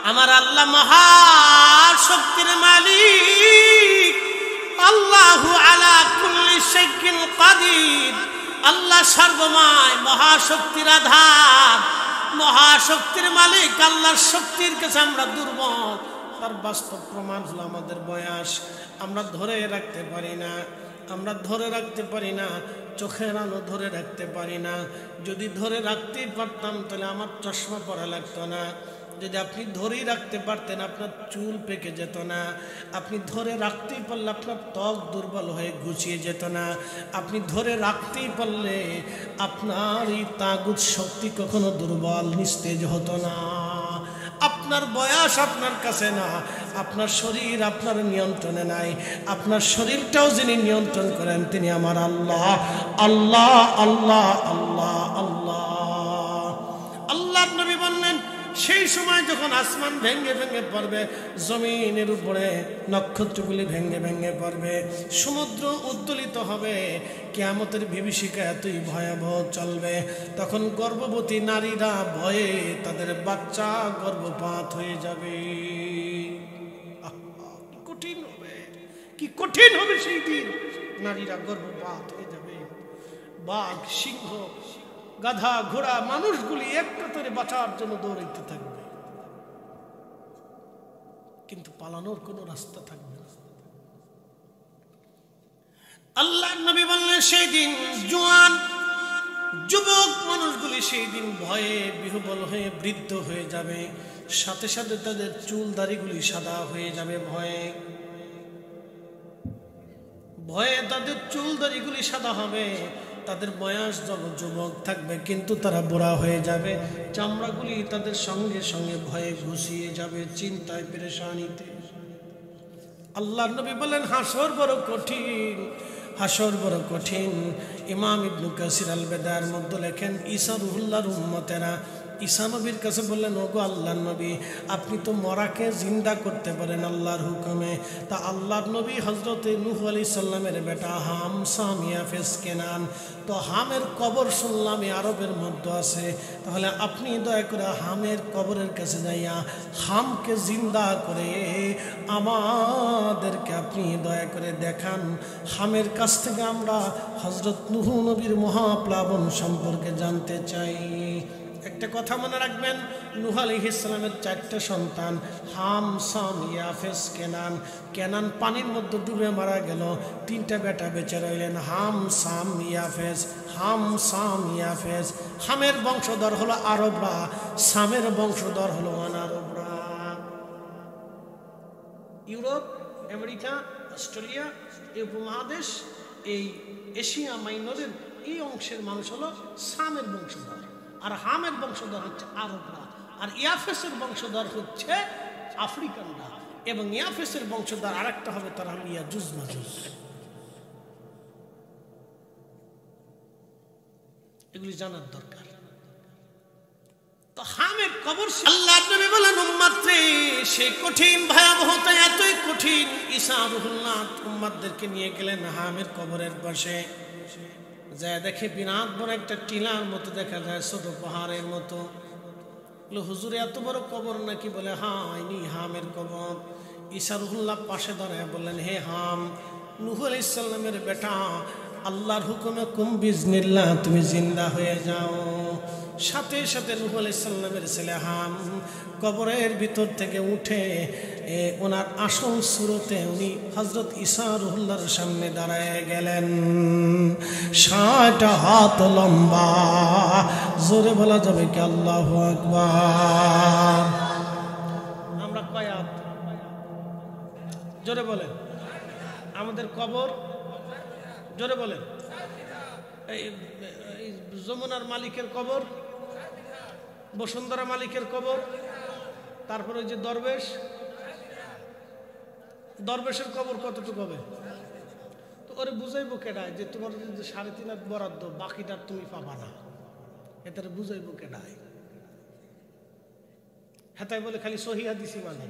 আমার আল্লাহ মহাশক্তির মালিক, আল্লাহু আলা কুল্লি শাইইন কাদির। আল্লাহ সর্বময়, মহাশক্তির আধার, মহাশক্তির মালিক। আল্লাহর শক্তির কাছে আমরা দুর্বল। তার বাস্তব প্রমাণ হলো আমাদের বয়স। আমরা ধরে রাখতে পারি না, আমরা ধরে রাখতে পারি না, চোখের আলো ধরে রাখতে পারি না। যদি ধরে রাখতেই পারতাম তাহলে আমার চশমা পরা লাগতো না। যদি আপনি ধরেই রাখতে পারতেন আপনার চুল পেকে যেত না। আপনি ধরে রাখতেই পারলে আপনার ত্বক দুর্বল হয়ে ঘুচিয়ে যেত না। আপনি ধরে রাখতেই পারলে আপনার এই তাগুত শক্তি কখনো দুর্বল নিস্তেজ হতো না। আপনার বয়স আপনার কাছে না, আপনার শরীর আপনার নিয়ন্ত্রণে নাই। আপনার শরীরটাও যিনি নিয়ন্ত্রণ করেন তিনি আমার আল্লাহ। আল্লাহ আল্লাহ আল্লাহ আল্লাহ। আল্লাহর নবী বললেন, সেই সময় যখন আসমান ভেঙে ভেঙে পড়বে, জমিনের উপরে নক্ষত্রগুলি ভেঙে ভেঙে পড়বে, সমুদ্র উদ্দোলিত হবে, কিয়ামতের বিভীষিকা এতই ভয়াবহ চলবে, তখন গর্ভবতী নারীরা ভয়ে তাদের বাচ্চা গর্ভপাত হয়ে যাবে। কি কঠিন হবে, কি কঠিন হবে সেই দিন। নারীরা গর্ভপাত হয়ে যাবে। বাঘ, সিংহ, গাধা, ঘোড়া, মানুষগুলি এক কাতারে বাঁচার জন্য দৌড়াইতে থাকবে, কিন্তু পালানোর কোনো রাস্তা থাকবে না। আল্লাহ নবী বললেন, সেই দিন জওয়ান যুবক মানুষগুলি সেই দিন ভয়ে বিহ্বল হয়ে বৃদ্ধ হয়ে যাবে, সাথে সাথে তাদের চুল দাড়িগুলি সাদা হয়ে যাবে। ভয়ে ভয়ে তাদের চুল দাড়িগুলি সাদা হবে। তাদের বয়স যুবক থাকবে কিন্তু তারা বুড়া হয়ে যাবে। চামড়াগুলি তাদের সঙ্গে সঙ্গে ভয়ে ঘুষিয়ে যাবে, চিন্তায় পেরেশানিতে। আল্লাহর নবী বলেন, হাসর বড় কঠিন, হাসর বড় কঠিন। ইমাম ইবনে কাসির আল বেদার মধ্যে লেখেন, ঈসা রুহুল্লাহর উম্মতেরা ঈসা নবীর কাছে বললেন, ওগো আল্লাহর নবী, আপনি তো মরাকে জিন্দা করতে পারেন আল্লাহর হুকুমে। তা আল্লাহর নবী হযরতে নূহ আলাইহিস সালামের বেটা হাম, সাম, ইয়াফেস, কেনান, তো হামের কবর শুনলাম আরবের মধ্যে আছে। তাহলে আপনি দয়া করে হামের কবরের কাছে যাইয়া হামকে জিন্দা করে আমাদেরকে আপনি দয়া করে দেখান। হামের কাছ থেকে আমরা হযরত নূহ নবীর মহাপ্লাবন সম্পর্কে জানতে চাই। একটা কথা মনে রাখবেন, নূহ আলাইহিস সালামের 4টা সন্তান, হাম, সাম, ইয়াফেস, কেনান। কেনান পানির মধ্যে ডুবে মারা গেল, 3টা বেটা বেঁচে রইলেন, হাম, সাম, ইয়াফেস। হাম, সাম, ইয়াফেস। হামের বংশধর হলো আরবরা, সামের বংশধর হলো অনারবরা। ইউরোপ, আমেরিকা, অস্ট্রেলিয়া, এই উপমহাদেশ, এই এশিয়া মাইনরের এই অংশের মানুষ হলো সামের বংশধর, আর হামের বংশধর হচ্ছে আরবরা, আর ইয়াফেসের বংশধর হচ্ছে আফ্রিকানরা, এবং ইয়াফেসের বংশধর আরেকটা হবে, তারা হল ইয়াজুজ মাজুজ। এগুলি জানার দরকার। তো হামের কবর, আল্লাহর নবী বলেন, উম্মতরে সেই কঠিন ভয়াবহতা এতই কঠিন, ঈসা রুহুল্লাহ উম্মতদেরকে নিয়ে গেলেন হামের কবরের পাশে। যায় দেখে বিরাট বড় একটা টিলার মতো দেখা যায়, ছোট পাহাড়ের মতো। হুজুর এত বড় কবর নাকি? বলে হ্যাঁ, ইনি হামের কবর। ঈসা রুহুল্লাহ পাশে দাঁড়ায় বললেন, হে হাম, নূহ আলাইহিস সালামের বেটা, আল্লাহর হুকুমে কুম বিজনিল্লাহ তুমি জিন্দা হয়ে যাও। সাথে সাথে নূহ আলাইহিস সালামের ছেলে হাম কবরের ভিতর থেকে উঠে ওনার আসল সুরতে উনি হযরত ঈসা রুহুল্লাহর সামনে দাঁড়ায় গেলেন। 60 হাত লম্বা, জোরে বলা যাবে কি আল্লাহু আকবার? আমরা কয় হাত? জোরে বলেন। আমাদের কবর, জোরে বলেন। এই যমুনার মালিকের কবর, বসুন্ধরা মালিকের কবর, তারপরে ওই যে দরবেশের কবর কতটুকু হবে? তো ওরে বুঝাইবো কেডায় যে তোমার যে 3.5 হাত বরাদ্দ, বাকিটা তুমি পাবা না, এটারে বুঝাইবো কেডায়? হেতাই বলে খালি সহি হাদিসই মানে,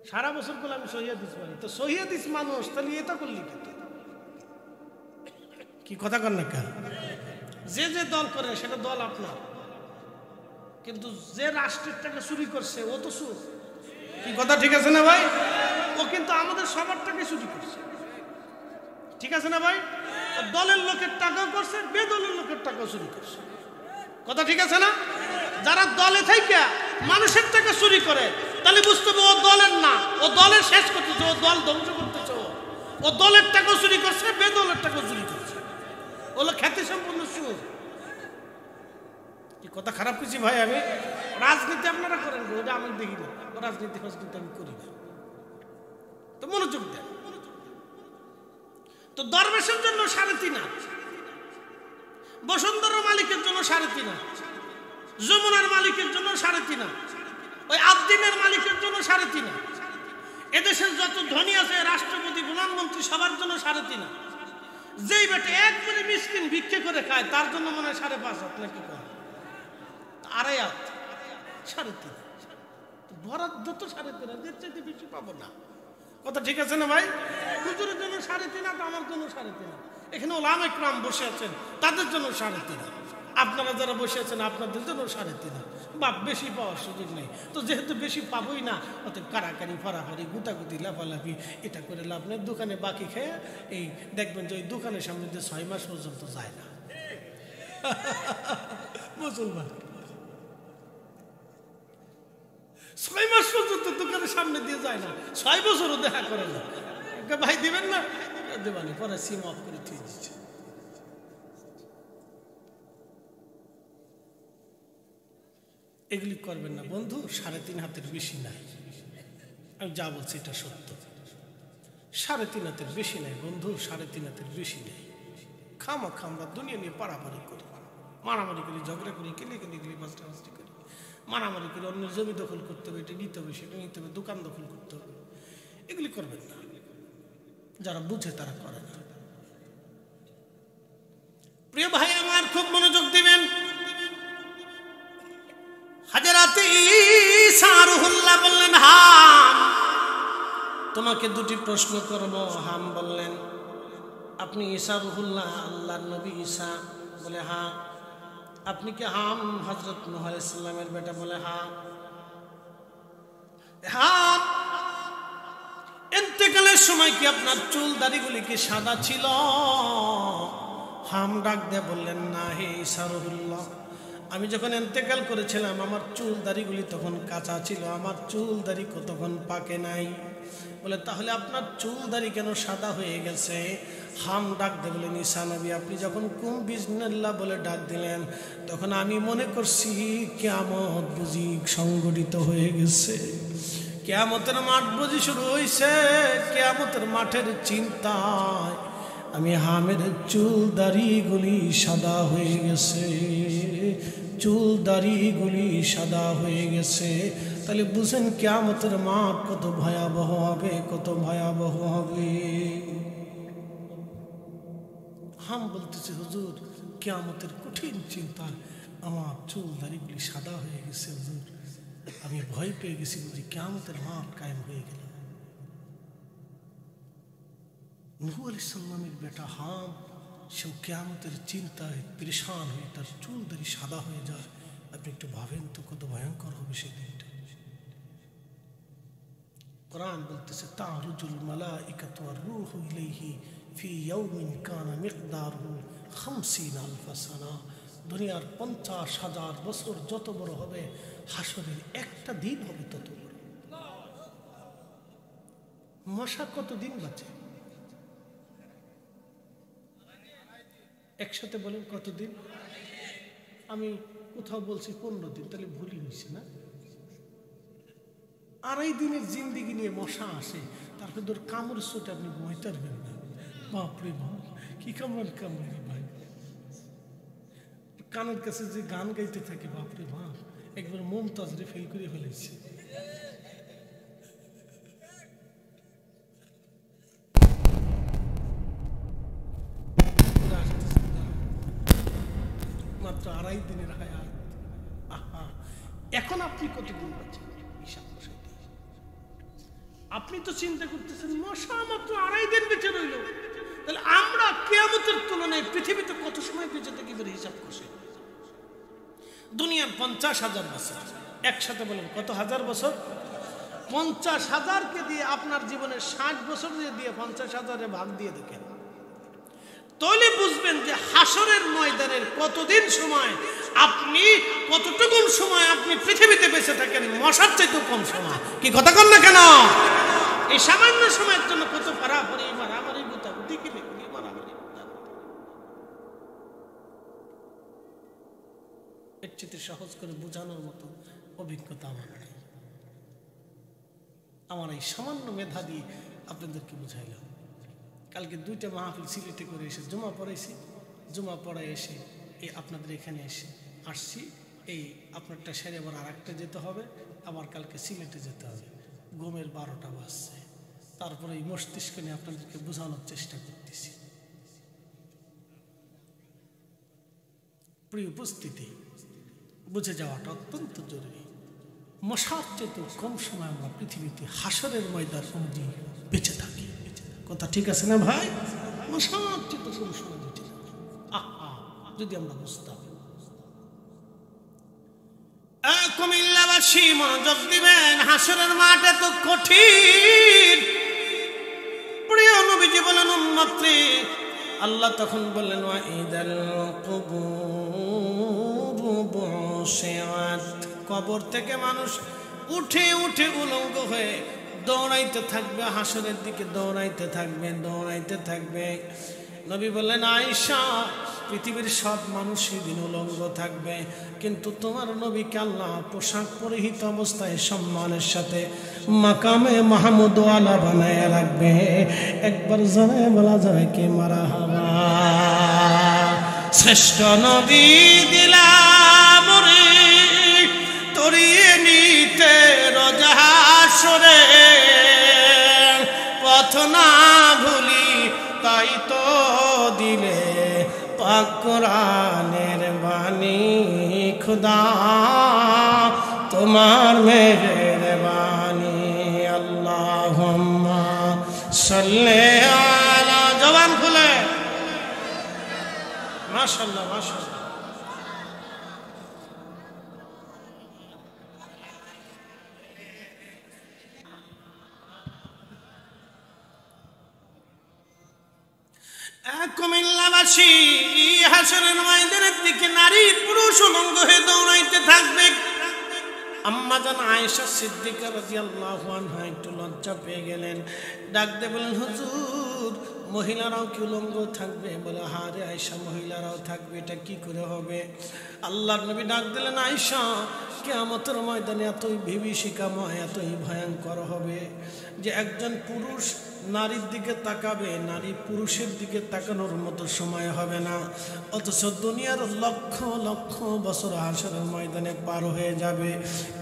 সারা বছর করলে আমি সহি হাদিস মানি। তো সহি হাদিস মানুষ, তাহলে এটা করলি কি কথা কর না? যে যে দল করে সেটা দল আপনার, কিন্তু যে রাষ্ট্রের টাকা চুরি করছে ও তো চোর। কি কথা ঠিক আছে না ভাই? ও কিন্তু আমাদের সবার টাকা চুরি করছে, ঠিক আছে না ভাই? দলের লোকের টাকাও করছে, বেদলের লোকের টাকাও চুরি করছে, কথা ঠিক আছে না? যারা দলে থেকে মানুষের টাকা চুরি করে তাহলে বুঝতে হবে ও দলের না, ও দলের শেষ করতেছে, ও দল ধ্বংস করতেছে। ও দলের টাকা চুরি করছে, বেদলের টাকা চুরি করছে, ওগুলো খ্যাতি সম্পন্ন চোর। কি কথা খারাপ কিছু ভাই? আমি রাজনীতি আপনারা করেন, ওটা আমি দেখি না, রাজনীতি ফাজনীতি আমি করি না, তো মনোযোগ দেন। তো দরবেশের জন্য 3.5, বসুন্ধরা মালিকের জন্য 3.5, যমুনার মালিকের জন্য 3.5, ওই আবদিনের মালিকের জন্য 3.5, এদেশের যত ধনী আছে রাষ্ট্রপতি প্রধানমন্ত্রী সবার জন্য 3.5। যেই বেটে একবারে মিসকিন ভিক্ষে করে খায় তার জন্য মনে হয় 5.5 নাকি কম, 2.5 3.5, বরাদ্দ তো 3.5, এর চাইতে বেশি পাবো না, কথা ঠিক আছে না ভাই? হুজুরের জন্য 3.5, আমার জন্য 3.5, এখানে ওলামা ইকরাম বসে আছেন তাদের জন্য 3.5, আপনারা যারা বসে আছেন আপনাদের জন্য 3.5। বাপ বেশি পাওয়ার সুযোগ নেই, তো যেহেতু বেশি পাবোই না অতএব কারাকারি ফারাফারি গুতাগুতি লাফালাফি এটা করে লাভ নেই। দোকানে বাকি খেয়ে এই দেখবেন যে ওই দোকানের সামনে যে 6 মাস পর্যন্ত যায় না মুসলমান, 6 মাস পর্যন্ত দোকানের সামনে দিয়ে যায় না, 6 বছরও দেখা করে না। ভাই দিবেন না? দেবানি, পরে সিম অফ করে ঠিক দিচ্ছে। এগুলি করবেন না বন্ধু, 3.5 হাতের বেশি নাই, আমি যা বলছি এটা সত্য। 3.5 হাতের বেশি নাই বন্ধু, 3.5 হাতের বেশি নেই। খামাখা আমরা দুনিয়া নিয়ে পারাপারি করি, মারামারি করি, ঝগড়া করি, কেলেকেলি বাস্টাবাস্টি করি, মারামারি করে অন্য জমি দখল করতে হবে, এটা নিতে হবে, সেটা নিতে হবে, দোকান দখল করতে হবে। এগুলি করবেন না, যারা বুঝে তারা করে না। প্রিয় ভাই আমার, খুব মনোযোগ দিবেন। হযরত ঈসা রূহুল্লাহ বললেন, হাম তোমাকে 2টি প্রশ্ন করব। হাম বললেন, আপনি ঈসা রূহুল্লাহ, আল্লাহর নবী ঈসা? বলে হ্যাঁ। আপনি কি হাম হযরত নূহ আলাইহিস সালামের বেটা? বলে হ্যাঁ। হ্যাঁ। ইন্তেকালের সময় কি আপনার চুল দাড়িগুলি কি সাদা ছিল? হাম ডাক দিয়ে বললেন, না হে ঈসা রূহুল্লাহ, আমি যখন ইন্তেকাল করেছিলাম আমার চুল দাড়িগুলি তখন কাঁচা ছিল, আমার চুল দাড়ি তখন পাকে নাই। বলে তাহলে আপনার চুল দাড়ি কেন সাদা হয়ে গেছে? হাম ডাক দিয়ে বলেন, ঈসা নবী আপনি যখন কুম বিসমিল্লাহ বলে ডাক দিলেন তখন আমি মনে করছি কিয়ামত বুঝি সংগঠিত হয়ে গেছে, কিয়ামতের মাঠ বুঝি শুরু হয়েছে। কিয়ামতের মাঠের চিন্তায় আমি হামের চুল দাড়িগুলি সাদা হয়ে গেছে, চুল দাড়িগুলি সাদা হয়ে গেছে। তাহলে বুঝেন কিয়ামতের মাঠ কত ভয়াবহ হবে, কত ভয়াবহ হবে। হাম বলতেছে, হুজুর কিয়ামতের কঠিন চিন্তা, আমার চুল দাড়িগুলি সাদা হয়ে গেছে হুজুর, আমি ভয় পেয়ে গেছি, বুঝি কিয়ামতের মাঠ কায়েম হয়ে গেল। নূহ আলাইহিস সালামের বেটা হাম, সে কিয়ামতের চিন্তায় পরেশান হয়ে তার চুল দাড়ি সাদা হয়ে যায়। আপনি একটু ভাবেন তো কত ভয়ঙ্কর হবে সেই দিনটা। কোরআন বলতেছে, তারুজুল মালাইকাতু ওয়ার রূহু ইলাইহি ফি ইয়াউমিন কানা মিকদারুহু 50 আলফ সানা। দুনিয়ার 50,000 বছর যত বড় হবে, হাসরের একটা দিন হবে তত বড়। মশা কত দিন বাঁচে? একসাথে বলেন কতদিন? আমি কোথাও বলছি 15 দিন, তাহলে ভুলই হয়েছে না? 2.5 দিনের জিন্দিগি নিয়ে মশা আসে, তারপরে তোর কামড় চোটে আপনি ঘুমাইতে পারবেন না। বাপরে বাপ, কি কামড়ে ভাই। কানের কাছে যে গান গাইতে থাকে, বাপরে বাপ, একবার মুমতাজ রে ফেল করে ফেলেছে। মাত্র 2.5 দিনের হায়াত। আহা, এখন আপনি কতদিন বাঁচেন? আপনি তো চিন্তা করতেছেন মশা মাত্র 2.5 দিন বেঁচে রইল, তাহলে আমরা কিয়ামতের তুলনায় পৃথিবীতে কত সময় বেঁচে থাকি বলে হিসাব করছি। দুনিয়ার 50,000 বছর, একসাথে বলেন কত হাজার বছর? 50,000কে দিয়ে আপনার জীবনের 60 বছর দিয়ে 50,000-এ ভাগ দিয়ে দেখেন, তাহলে বুঝবেন যে হাসরের ময়দানের কতদিন সময়, আপনি কতটুকু সময় আপনি পৃথিবীতে বেঁচে থাকেন, মশার চাইতে কম সময়। কি কথা কন না কেন? এই সামান্য সময়ের জন্য কত পারাপারি, মারামারি, গুতাগুতি, কি মারামারি, এর চেয়ে সহজ করে বোঝানোর মতো অভিজ্ঞতা আমার নেই। আমার এই সামান্য মেধা দিয়ে আপনাদেরকে বুঝাইলাম। কালকে 2টা মাহফিল সিলেটে করে এসে জুমা পড়াইছি, জুমা পড়ায় এসে এই আপনাদের এখানে এসে আসছি। এই আপনারটা সেরে আবার আরেকটা যেতে হবে, আবার কালকে সিলেটে যেতে হবে। ঘুমের 12টা বাজছে, তারপরে এই মস্তিষ্ক নিয়ে আপনাদেরকে বোঝানোর চেষ্টা করতেছি। প্রিয় উপস্থিতি, বুঝে যাওয়াটা অত্যন্ত জরুরি। মশার চেয়ে কম সময় আমরা পৃথিবীতে হাসরের ময়দান অনুযায়ী বেঁচে থাকি। কথা ঠিক আছে না ভাই? মশার চেয়ে কম সময় বেঁচে থাকি। আহা, যদি আমরা বুঝতাম। কুমিল্লাবাসী মনোযোগ দিবেন, হাসরের মাঠ এত কঠিন। প্রিয় নবীজি বলেন উম্মতরে, আল্লাহ তখন বললেন ওয়াইদাল কুবুরু বুসিরাত, কবর থেকে মানুষ উঠে উঠে উলঙ্গ হয়ে দৌড়াইতে থাকবে, হাসরের দিকে দৌড়াইতে থাকবে, দৌড়াইতে থাকবে। নবী বললেন আয়েশা, পৃথিবীর সব মানুষ সেদিন উলঙ্গ থাকবে, কিন্তু তোমার নবীকে আল্লাহ পোশাক পরিহিত অবস্থায় সম্মানের সাথে মাকামে মাহমুদ আলা বানায় রাখবে। একবার জনে বলা যায় কি মারহাবা। শ্রেষ্ঠ নবী দিলাম রে তরিয়ে নিতে রোজাহাসরে, পথ না ভুলি তাই তো দিলে পাক কোরআনের বাণী। খুদা তোমার মেহেরবানি। আল্লাহুম্মা সাল্লি আলা, জবান খুলে মাশাআল্লাহ মাশাআল্লাহ। কুমিল্লাবাসী হাসরের ময়দানের দিকে নারী পুরুষ উলঙ্গ হয়ে দৌড়াইতে থাকবে। আম্মা জান আয়েশা সিদ্দিকা রাদিয়াল্লাহু আনহা একটু লজ্জা পেয়ে গেলেন, ডাক দিয়ে বলেন হুজুর মহিলারাও কি উলঙ্গ থাকবে? বলে হ্যাঁ রে আয়েশা, মহিলারাও থাকবে, এটা কি করে হবে? আল্লাহর নবী ডাক দিলেন আয়েশা, কিয়ামতের ময়দানে এতই বিভীষিকাময়, এতই ভয়ঙ্কর হবে যে একজন পুরুষ নারীর দিকে তাকাবে, নারী পুরুষের দিকে তাকানোর মতো সময় হবে না। অথচ দুনিয়ার লক্ষ লক্ষ বছর হাসরের ময়দানে পার হয়ে যাবে,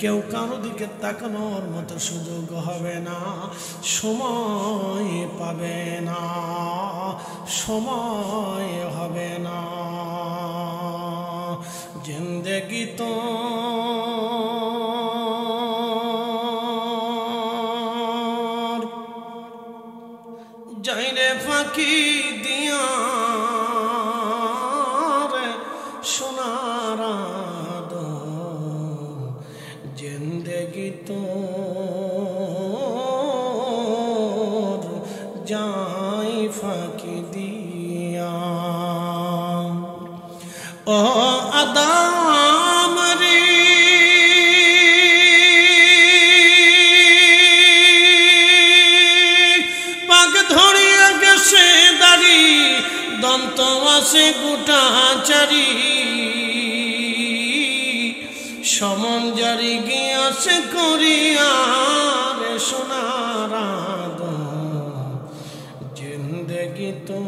কেউ কারো দিকে তাকানোর মতো সুযোগ হবে না, সময় পাবে না, সময় হবে না। জিন্দেগি তো যাইরে ফাঁকি দিয়া রে সোনার জিন্দেগি তো যাই ফাঁকি দিয়া। ও আদাম রে পাক ধরিয়া গেছে দাড়ি, দন্ত আছে গোটা চারি, সমন জারি গিয়াছে করিয়া রে সোনার জিন্দেগি তো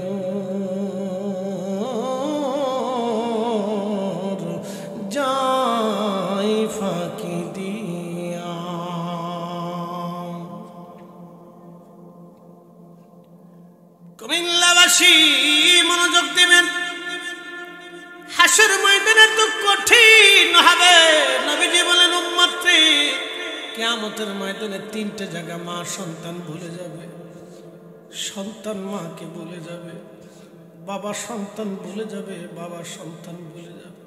যাই ফাঁকি দিয়া। কুমিল্লাবাসী মনোযোগ দিবেন, হাসর ময়দানে তো কঠিন হবে। নবীজি বলেন উম্মতরে, কিয়ামতের ময়দানে 3টে জায়গা মা সন্তান ভুলে যাবে, সন্তান মাকে ভুলে যাবে, বাবা সন্তান ভুলে যাবে, বাবা সন্তান ভুলে যাবে,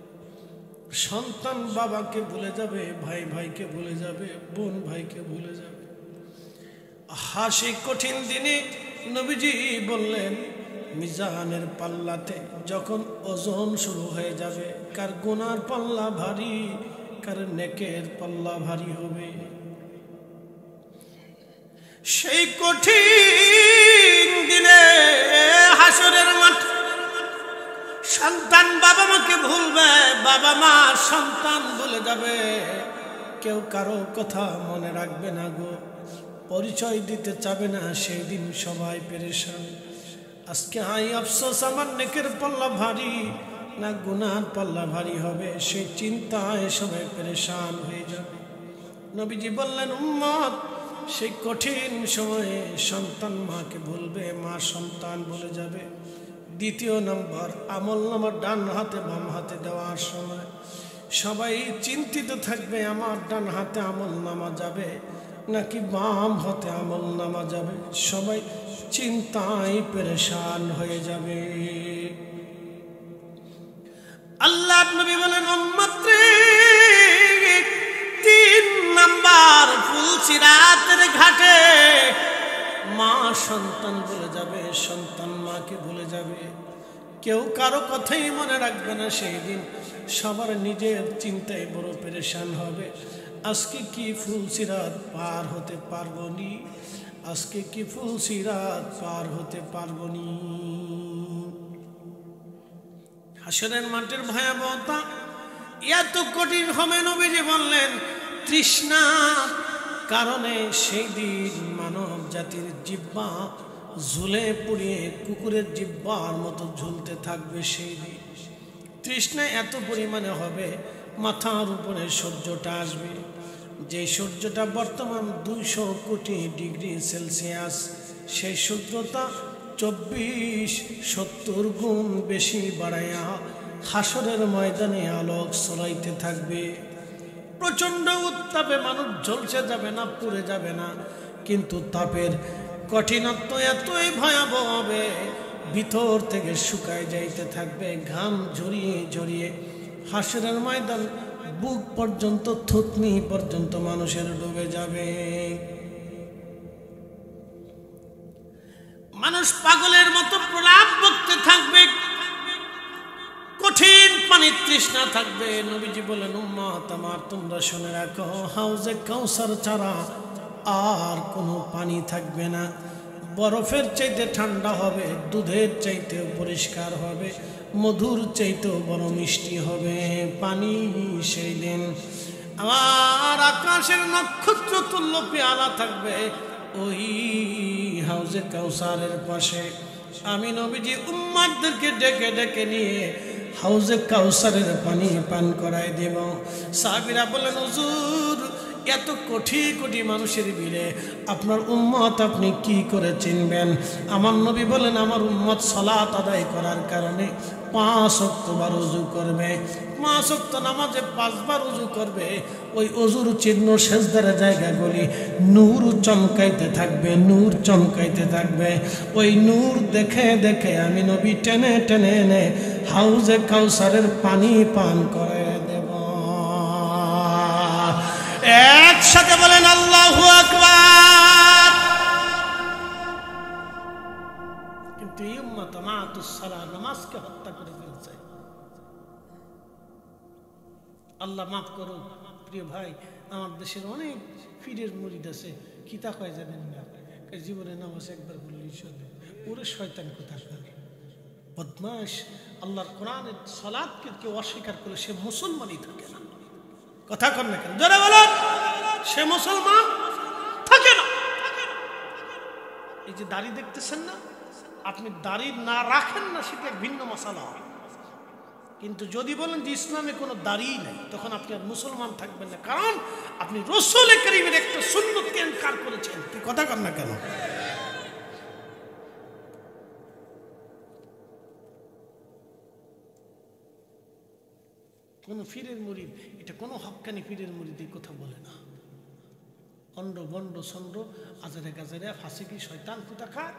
সন্তান বাবাকে ভুলে যাবে, ভাই ভাইকে ভুলে যাবে, বোন ভাইকে ভুলে যাবে। হাসি কঠিন দিনে নবীজি বললেন, মিজানের পাল্লাতে যখন ওজন শুরু হয়ে যাবে, কার গুনার পাল্লা ভারী, কার নেকের পাল্লা ভারী হবে। সেই কঠিন দিনে হাসরের মাঠ সন্তান বাবা মাকে ভুলবে, বাবা মা সন্তান ভুলে যাবে, কেউ কারো কথা মনে রাখবে না গো, পরিচয় দিতে চাবে না। সেই দিন সবাই পেরেশান। আজকে হাই আফসোস, আমার নেকের পাল্লা ভারী না গুনার পাল্লা ভারী হবে, সেই চিন্তায় সবাই পেরেশান হয়ে যাবে। নবীজি বললেন, উম্মত সেই কঠিন সময়ে সন্তান মাকে ভুলবে, মা সন্তান ভুলে যাবে। দ্বিতীয় নম্বর, আমল নামা ডান হাতে বাম হাতে দেওয়ার সময় সবাই চিন্তিত থাকবে, আমার ডান হাতে আমল নামা যাবে নাকি বাম হাতে আমল নামা যাবে। সবাই চিন্তায় পেরেশান হয়ে যাবে। আল্লাহ নবী বলেন, উম্মত রে, 3 নাম্বার ফুলসিরাতের ঘাটে মা সন্তান ভুলে যাবে, সন্তান মাকে ভুলে যাবে, কেউ কারো কথাই মনে রাখবে না। সেই দিন সবার নিজের চিন্তায় বড় পেরেশান হবে। আজকে কি ফুলসিরাত পার হতে পারবো নি, আজকে কি ফুলসিরাত পার হতে পারবো নি। হাসরের মাঠের ভয়াবহতা এত কঠিন হবে, নবীজি বললেন, তৃষ্ণা কারণে সেই দিন মানব জাতির জিহ্বা ঝুলে পুড়িয়ে কুকুরের জিহ্বার মতো ঝুলতে থাকবে। সেই দিন তৃষ্ণা এত পরিমাণে হবে, মাথার উপরে সূর্যটা আসবে, যে সূর্যটা বর্তমান 200 কোটি ডিগ্রি সেলসিয়াস, সেই সূর্যটা 24-70 গুণ বেশি বাড়াইয়া হাসরের ময়দানে আলোক ছড়াইতে থাকবে। প্রচন্ড উত্তাপে মানুষ ঝলসে যাবে না, পুড়ে যাবে না, কিন্তু তাপের কঠিনত্ব এতই ভয়াবহ হবে, ভিতর থেকে শুকায় যাইতে থাকবে, ঘাম ঝরিয়ে ঝরিয়ে হাসরের ময়দান বুক পর্যন্ত, থুতনি পর্যন্ত মানুষের ডুবে যাবে। মানুষ পাগলের মতো প্রলাপ বকতে থাকবে, কঠিন পানির তৃষ্ণা থাকবে। নবীজি বলেন, উম্মত আমার, তোমরা শুনে রাখো, হাউজে কাউসার ছাড়া আর কোনো পানি থাকবে না। বরফের চাইতে ঠান্ডা হবে, দুধের চাইতেও পরিষ্কার হবে, মধুর চাইতেও বড় মিষ্টি হবে পানি সেই দিন। আমার আকাশের নক্ষত্র তুল্য পেয়ালা থাকবে ওই হাউজে কাউসারের পাশে। আমি নবীজি উম্মতদেরকে ডেকে ডেকে নিয়ে হাউজে কাউসারের পানি পান করায় দেব। সাহাবীরা বলেন, হুজুর, এত কোটি কোটি মানুষের ভিড়ে আপনার উম্মত আপনি কি করে চিনবেন? আমার নবী বলেন, আমার উম্মত সালাত আদায় করার কারণে 5 ওয়াক্তবার ওযু করবে, 5 ওয়াক্ত নামাজে 5 বার ওযু করবে। ওই ওযুর চিহ্ন সেজদার জায়গাগুলি নূর চমকাইতে থাকবে, নূর চমকাইতে থাকবে। ওই নূর দেখে দেখে আমি নবী টেনে টেনে এনে হাউজে কাউসারের পানি পান করে দেব। একসাথে বলেন আল্লাহু আকবার। কিন্তু এই উম্মত মাতুস সালাহ, নামাজকে হত্যা করে ফেলছে। আল্লাহ মাফ করুন প্রিয় ভাই, আমার দেশের অনেক পীরের মুরিদ আছে, কিতা কয় জানেন না, জীবনে নামাজ একবার বললেই চলে। ওরে শয়তান কোথাকার, বদমাশ। আল্লাহর কোরআনের সালাতকে কেউ অস্বীকার করে সে মুসলমানই থাকে না। কথা কর না কেন? জোরে বলো, সে মুসলমান থাকে না। এই যে দাড়ি দেখতেছেন না, আপনি দাড়ি না রাখেন না সেটা এক ভিন্ন মশালা, কিন্তু যদি বলেন যে ইসলামে কোনো দাড়ি নাই, তখন আপনি আর মুসলমান থাকবেন না, কারণ আপনি রাসূল কারীমের একটা সুন্নতকে ইনকার করেছেন। তুই কথা কর না কেন? কোন পীরের মুরিদ, এটা কোনো হক্কানি পীরের মুরিদ এই কথা বলে না। অন্ড গন্ড ছন্দ আজারে গাজারে ফাঁসিকি শয়তান কোথাকার।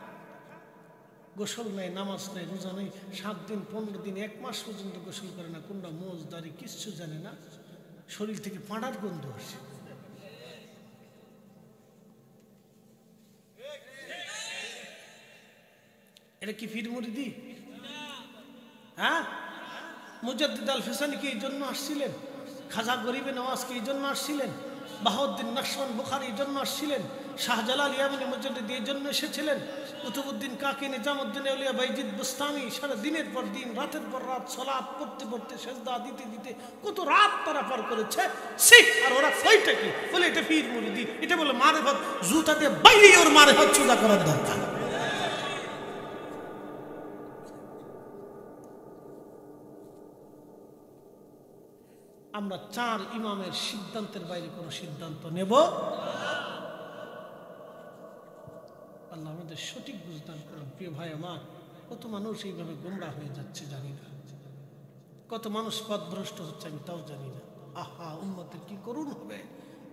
গোসল নাই, নামাজ নাই, রোজা নেই, 7 দিন 15 দিন 1 মাস পর্যন্ত গোসল করে না, কোনটা মোজ দাড়ি কিচ্ছু জানে না, শরীর থেকে পাড়ার গন্ধ আসে। এটা কি পীর মুরিদি? হ্যাঁ, মুজাদ্দিদ আল ফিসানি কি এই জন্য আসছিলেন? খাজা গরিবে নওয়াজ কি এই জন্য আসছিলেন? বাহাউদ্দিন নকশবন্দ বুখারী এই জন্য আসছিলেন? শাহজালাল ইয়ামানি মুজাদ্দিদ এই জন্য এসেছিলেন? কুতুবউদ্দিন কাকি, নিজামউদ্দিন আউলিয়া বাইজিদ বুস্তামি সারা দিনের পর দিন, রাতের পর রাত সালাত পড়তে পড়তে, সেজদা দিতে দিতে কত রাত তারা পার করেছে। আর ওরা কয়টা কি বলে এটা পীর মুরিদি, এটা বলে মারিফত। জুতা দিয়ে বাইরে ওর মারিফত চুদা করার দরকার। আমরা 4 ইমামের সিদ্ধান্তের বাইরে কোনো সিদ্ধান্ত নেব। আল্লাহ আমাদের সঠিক বুঝদান করুন। প্রিয় ভাই আমার, কত মানুষ এইভাবে গোমরাহ হয়ে যাচ্ছে জানি না, কত মানুষ পথভ্রষ্ট হচ্ছে আমি তাও জানি না। আহা, উম্মতের কি করুণ হবে।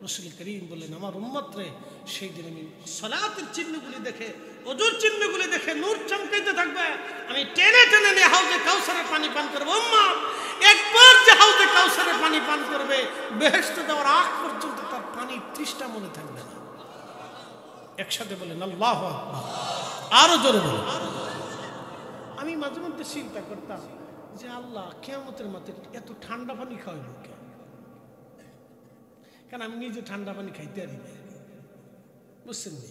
রাসূল করিম বললেন, আমার উম্মত রে সেই দিন আমি সালাতের চিহ্নগুলি দেখে, ওযুর চিহ্নগুলি দেখে নূর চমকাইতে থাকবে, আমি টেনে টেনে নিয়ে হাউজে কাউসারের পানি পান করবো। উম্মত একবার যে হাউজে কাউসারের পানি পান করবে, বেহেশতে যাওয়ার আগ পর্যন্ত তার পানি তৃষ্ণা মনে থাকবে না। একসাথে বলেন আল্লাহু আকবার, আরো জোরে বলেন। আমি মাঝে মধ্যে চিন্তা করতাম যে আল্লাহ কিয়ামতের মাঠে এত ঠান্ডা পানি খাওয়াইল কেন? কারণ আমি নিজে ঠান্ডা পানি খাইতে পারি না, বুঝছেন নি?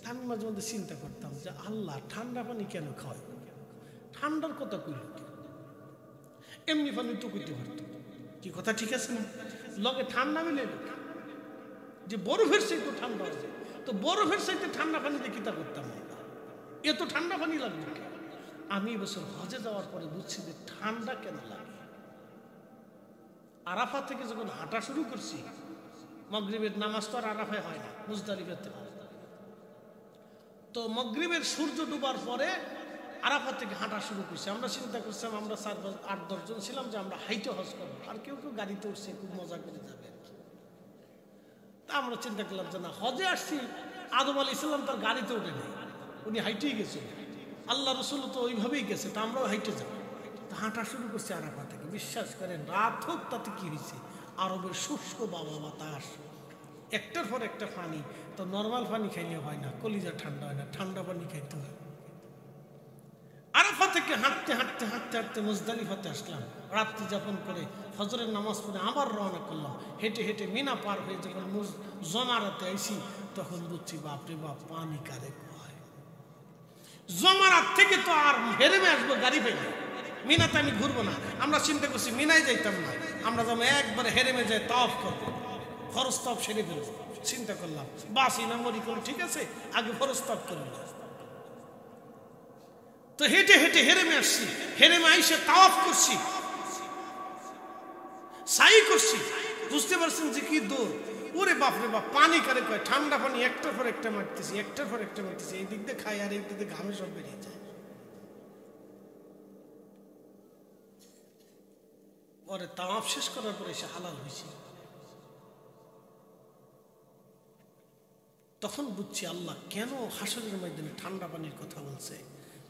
আমি মাঝে মধ্যে চিন্তা করতাম যে আল্লাহ ঠান্ডা পানি কেন খাওয়াইল? ঠান্ডার কথা কইল কেন? এমনি পানি তো কইতে পারত। কি কথা ঠিক আছে না? লগে ঠান্ডা মিলে যে বরফের চাইতে ঠান্ডা আছে, তো বরফের চাইতে ঠান্ডা পানি দিয়ে কিতা করতাম? এত ঠান্ডা পানি লাগবে কেন? আমি এবছর হজে যাওয়ার পরে বুঝছি যে ঠান্ডা কেন লাগে। আরাফা থেকে যখন হাঁটা শুরু করছি, মাগরিবের নামাজ তো আর আরাফায় হয় না, মুজদালিফাতে হয়। তো মাগরিবের সূর্য ডুবার পরে আরাফা থেকে হাঁটা শুরু করছি। আমরা চিন্তা করছিলাম, আমরা 8-10 জন ছিলাম, যে আমরা হাইটে হজ করবো, আর কেউ কেউ গাড়িতে উঠছে, খুব মজা করে যাবে। তা আমরা চিন্তা করলাম যে না, হজে আসছি, আদম আলাইহিস সালাম তার গাড়িতে ওঠে নেই, উনি হাইটেই গেছে, আল্লাহ রসুল তো ওইভাবেই গেছে, তা আমরাও হাইটে যাবো। তা হাঁটা শুরু করছি আরাফা থেকে। বিশ্বাস করেন, রাত হোক তাতে কি হয়েছে, আরবের শুষ্ক বাবা বাতাস, একটার পর একটা পানি। তো নর্মাল পানি খাইলে হয় না, কলিজা ঠান্ডা হয় না, ঠান্ডা পানি খাইতে হয়। আরাফা থেকে হাঁটতে হাঁটতে হাঁটতে হাঁটতে মুজদালিফাতে আসলাম, রাত্রি যাপন করে ফজরের নামাজ পড়ে আবার রওনা করলাম। হেঁটে হেঁটে মিনা পার হয়ে যখন জমারাতে আইসি, তখন বুঝছি বাপরে বাপ, পানি কারে কয়। জমারাত থেকে তো আর হেরেমে আসবো গাড়ি পেলে, মিনাতে আমি ঘুরবো না। আমরা চিন্তা করছি মিনায় যাইতাম না, আমরা যেমন একবার হেরেমে যাই তাওয়াফ করবো, ফরজ তাওয়াফ সেরে ফেলবো। চিন্তা করলাম বাস ইনামরি করলো, ঠিক আছে, আগে ফরজ তাওয়াফ করবো। তো হেঁটে হেঁটে হেরেমে আসছি, হেরেমে আইসে তাওয়াফ করছি, সাই করছি। বুঝতে পারছেন যে কি দৌড়। ওরে বাপরে বাপ, পানি কারে কয়, ঠান্ডা পানি একটার পর একটা মারতেছি, একটার পর একটা মারতেছি, এই দিক দিয়ে খাই আর এই দিক দিয়ে ঘামে সব বেরিয়ে যায়। পরে তাওয়াফ শেষ করার পরে এসে হালাল হয়েছে। তখন বুঝছি আল্লাহ কেন হাসরের ময়দানে ঠান্ডা পানির কথা বলছে।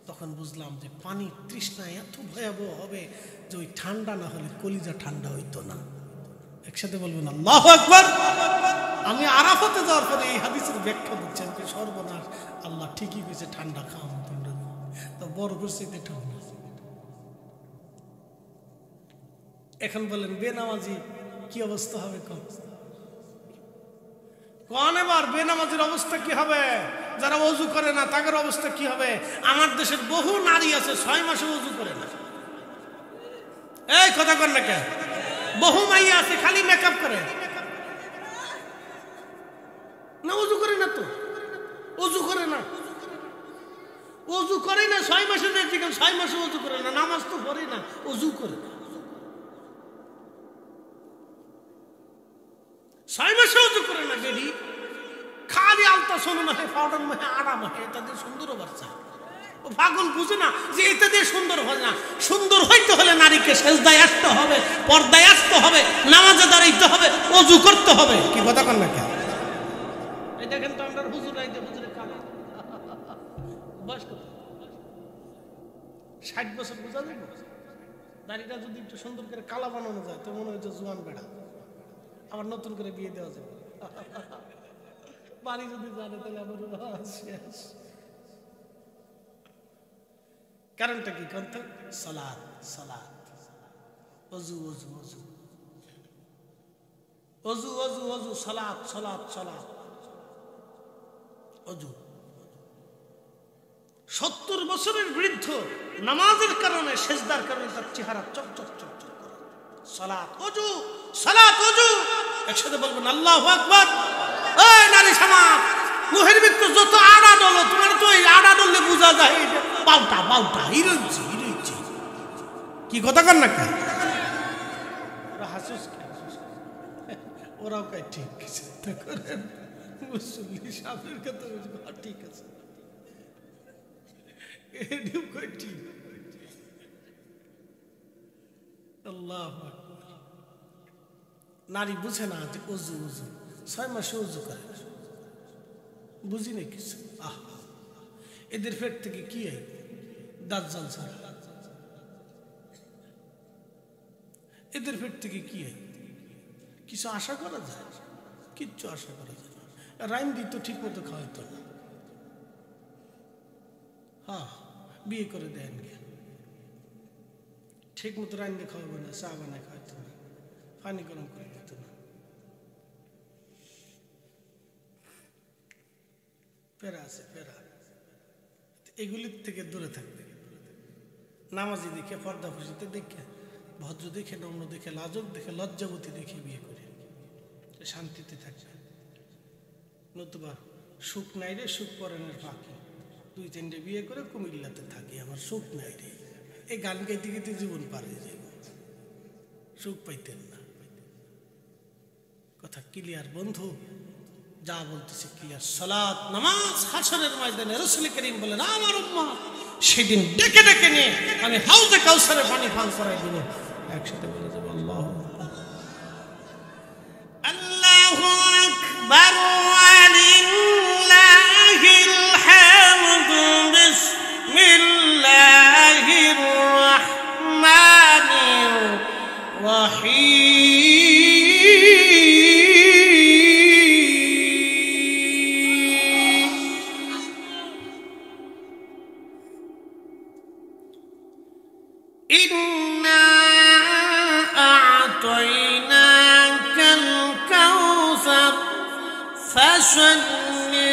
তখন বুঝলাম যে পানির তৃষ্ণা এত ভয়াবহ হবে যে ওই ঠান্ডা না হলে কলিজা ঠান্ডা হইতো না। একসাথে বলবেন আল্লাহু আকবার। আমি আরাফাতে যাওয়ার পরে এই হাদিসের ব্যাখ্যা দিচ্ছেন যে সর্বনাশ, আল্লাহ ঠিকই কইছে ঠান্ডা খাওয়া তোমরা, তো বরফের চাইতে ঠান্ডা। এখন বলেন বেনামাজি কি অবস্থা হবে? কোন এবার বেনামাজির অবস্থা কি হবে? যারা ওযু করে না তাদের অবস্থা কি হবে? আমার দেশের বহু নারী আছে 6 মাসে ওযু করে না। এই কথা কর না কেন? বহু মাইয়া আছে খালি মেকআপ করে না, ওযু করে না, তো ওযু করে না, ওযু করে না 6 মাসে দেখছি, 6 মাসে ওযু করে না, নামাজ তো পড়ে না, ওযু করে না। 6 মাসে ওযু করে না, বেরি খালি আলতা সোনো মাহে, পাউডার মাহে, আড়া মাহে, তাদের সুন্দর বাচ্চা। ও পাগল বুঝে না যে এটা দিয়ে সুন্দর হয় না। সুন্দর হইতে হলে নারীকে সেজদায় আসতে হবে, পর্দায় আসতে হবে, নামাজে দাঁড়াইতে হবে, ওযু করতে হবে। কি কথা কন না কেন? এই দেখেন তো আমরা হুজুর আইতে হুজুরে কালা বয়স কত? 60 বছর বোঝা যাবে। দাড়িটা যদি একটু সুন্দর করে কালা বানানো যায় তো মনে হয় যে জোয়ান বেড়া, আবার নতুন করে বিয়ে দেওয়া যাবে। বাড়ি যদি জানে তাহলে আবার শেষ। কারণটা কি? কত সালাত সালাত, ওযু ওযু ওযু, ওযু ওযু ওযু, সালাত সালাত সালাত, ওযু। 70 বছরের বৃদ্ধ নামাজের কারণে, সেজদার কারণে তার চেহারা চকচক চকচক করে। সালাত ওযু, সালাত ওযু, একসাথে বলবেন আল্লাহু আকবার। এই নারী সমাজ, মুহের ভিতর যত আড়া ডলো, তোমার তো এই আড়া ডললে বোঝা যায় পাউটা পাউটা হিরোইছি হিরোইছি। কি কথা কর না কেন? ওরা হাসুস, ওরাও কয় ঠিক আছে, মুসল্লি সামনের কথা ঠিক আছে, ঠিক। আল্লাহু আকবার। নারী বুঝে না যে ওযু ওযু, 6 মাসে ওযু করে, বুঝি না কিছু। এদের পেট থেকে কি হয়? দাজ্জাল ছাড়া। এদের পেট থেকে কি হয়? কিছু আশা করা যায়? কিচ্ছু আশা করা যায় না। রাইন দিত ঠিক মতো খাওয়াইতো না। হ্যাঁ, বিয়ে করে দেন কে? ঠিক মতো রাইন দিয়ে খাওয়াবো না, চা বানায় খাওয়াইতো না, পানি গরম করে দিত না। ফেরা আছে ফেরা। এগুলির থেকে দূরে থাকবে। নামাজি দেখে, পর্দা ফুসিতে দেখে, ভদ্র দেখে, নম্র দেখে, লাজক দেখে, লজ্জাবতী দেখে বিয়ে করে শান্তিতে থাকবে। নতুবা সুখ নাই রে, সুখ পরাণের ফাঁকি, 2-3টে বিয়ে করে কুমিল্লাতে থাকি, আমার সুখ নাই রে। এই গান গাইতে গাইতে জীবন পার হয়ে যাবে, সুখ পাইতেন না। কথা ক্লিয়ার বন্ধু? যা বলতেছে ক্লিয়ার। সালাত নামাজ হাসরের ময়দানে রাসূল করিম বলেন, আমার উম্মত সেদিন ডেকে ডেকে নিয়ে আমি হাউজে কাউসারে পানি পান করাই দেব। একসাথে বলে যাব আল্লাহু আল্লাহু আকবার ওয়ালিল্লাহিল হামদু বিসমিল্লাহির রাহমানির রহিম। إنا أعطيناك الكوثر فصل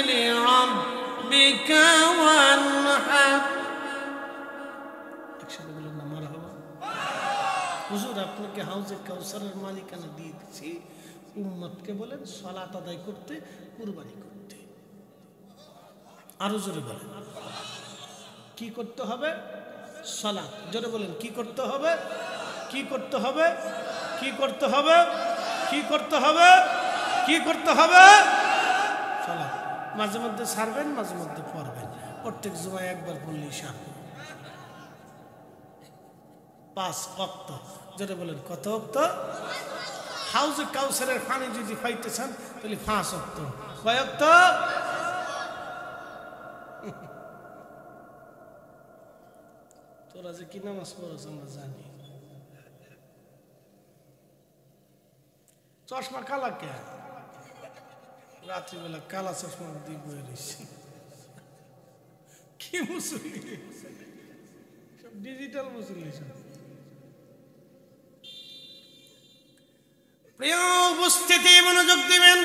لربك وانحر। একসাথে বলেন না মারহাবা। হুজুর আপনাকে হাউজে কাউসারের মালিকানা দিয়ে দিচ্ছি, উম্মতকে বলেন সালাত আদায় করতে, কুরবানি করতে। আরো জোরে বলেন কি করতে হবে? সালাত। জোরে বলেন কি করতে হবে? কি করতে হবে? কি করতে হবে? কি করতে হবে? কি করতে হবে? সালাত। মাঝে মধ্যে ছাড়বেন, মাঝে মধ্যে পড়বেন, প্রত্যেক জুমায় একবার পড়লেই সারবে। 5 ওয়াক্ত। জোরে বলেন কত ওয়াক্ত? হাউজে কাউসারের পানি যদি পাইতে চান তাহলে 5 ওয়াক্ত। কয় ওয়াক্ত? তোরা যে কি নামাজ পড়ছ আমরা জানি। চশমা কালা কে? রাত্রিবেলা কালা চশমা দিয়ে বয়ে রয়েছি। কি মুসল্লি, সব ডিজিটাল মুসল্লি সব। প্রিয় উপস্থিতি, মনোযোগ দিবেন।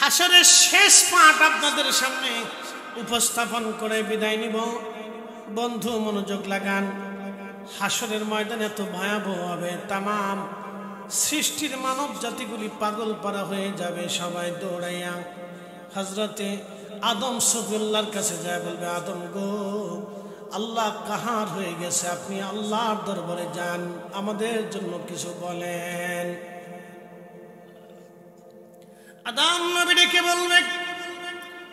হাসরের শেষ পাঠ আপনাদের সামনে উপস্থাপন করে বিদায় নিব। বন্ধু মনোযোগ লাগান। হাসরের ময়দান এত ভয়াবহ হবে, তামাম সৃষ্টির মানব জাতিগুলি পাগল পারা হয়ে যাবে। সবাই দৌড়াইয়া হযরতে আদম সফিউল্লাহর কাছে যায়, বলবে আদম গো, আল্লাহ কাহার হয়ে গেছে, আপনি আল্লাহর দরবারে যান, আমাদের জন্য কিছু বলেন। আদম নবী ডেকে বলবে,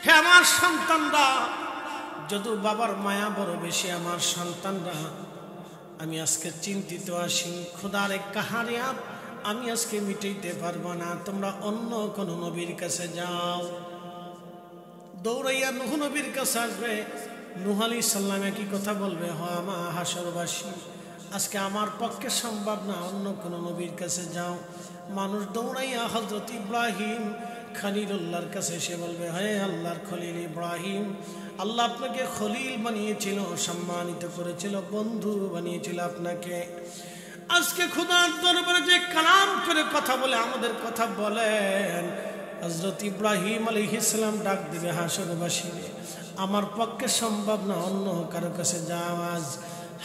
হে আমার সন্তানরা, যদু বাবার মায়া বড় বেশি, আমার সন্তানরা, আমি আজকে চিন্তিত আছি। খোদার এক কাহারিয়াত আমি আজকে মিটাইতে পারবো না, তোমরা অন্য কোন নবীর কাছে যাও। দৌড়াইয়া নূহ নবীর কাছে আসবে, নূহ আলাইহিস সালাম কি কথা বলবে, মা হাসরবাসী আজকে আমার পক্ষে সম্ভব না, অন্য কোন নবীর কাছে যাও। মানুষ দৌড়াইয়া হযরত ইব্রাহিম খলিলুল্লাহর কাছে এসে বলবে, হে আল্লাহর খলিল ইব্রাহিম, আল্লাহ আপনাকে খলিল বানিয়েছিল, সম্মানিত করেছিল, বন্ধু বানিয়েছিল আপনাকে। আজকে খোদার দরবারে যে কালাম করে কথা বলে আমাদের কথা বলেন, হযরত ইব্রাহিম আলাইহিস সালাম ডাক দিবে হাসরবাসী, আমার পক্ষে সম্ভব না, অন্য কারো কাছে যাও। আজ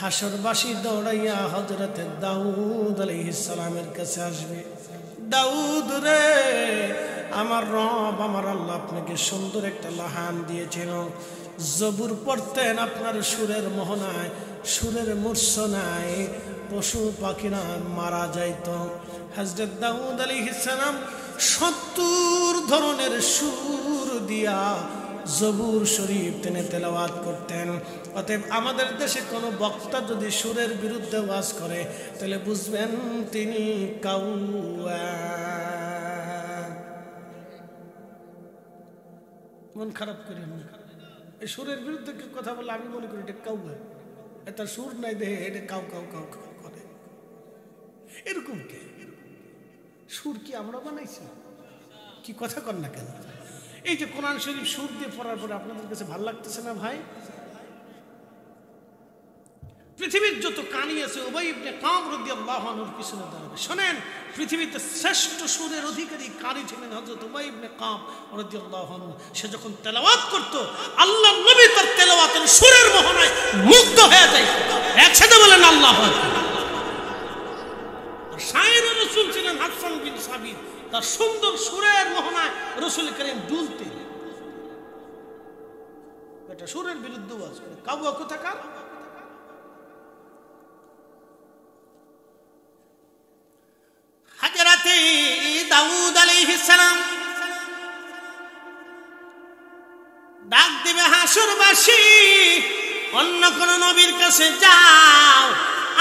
হাসরবাসী দৌড়াইয়া হযরত দাউদ আলাইহিস সালামের কাছে আসবে। দাউদ রে, আমার রব, আমার আল্লাহ আপনাকে সুন্দর একটা লাহান দিয়েছিল, জবুর পড়তেন, আপনার সুরের মোহনায়, সুরের মূর্ছনায় পশু পাখিরা মারা যাইত। হযরত দাউদ আলাইহিস সালাম 70 ধরনের সুর দিয়া জবুর শরীফ তিনি তেলাওয়াত করতেন। অতএব আমাদের দেশে কোনো বক্তা যদি সুরের বিরুদ্ধে ওয়াজ করে তাহলে বুঝবেন তিনি কাউয়া। মন খারাপ করেন না, এই সুরের বিরুদ্ধে কথা বলে আমি মনে করি এটা কাউয়া, এটা সুর নাই দেহে, এটা কাউ কাউ কাউ কাউ করে। এরকম কে? সুর কি আমরা বানাইছি? কি কথা কর না কেন? এই যে কোরআন শরীফ সুর দিয়ে পড়ার পরে আপনাদের কাছে ভালো লাগতেছে না ভাই? পৃথিবীর যত কানি আছে উবাই ইবনে কাব রাদিয়াল্লাহু আনহুর পিছনে দাঁড়াবে। শোনেন, পৃথিবীতে শ্রেষ্ঠ সুরের অধিকারী কারি ছিলেন হযরত উবাই ইবনে কাব রাদিয়াল্লাহু আনহু। সে যখন তেলাওয়াত করত, আল্লাহর নবী তার তেলাওয়াতের সুরের মোহনায় মুগ্ধ হয়ে যায়। একসাথে বলেন আল্লাহু আকবার। আর শায়ের রাসূল ছিলেন হাসান বিন সাবিত, তার সুন্দর সুরের মোহনায় রাসূল করিম দুলতেন। এটা সুরের বিরুদ্ধে ওয়াজ করে কাউয়া কোথাকার? হযরতে দাউদ আলাইহিস সালাম ডাক দিবে, হাসরবাসী অন্য কোন নবীর কাছে যাও,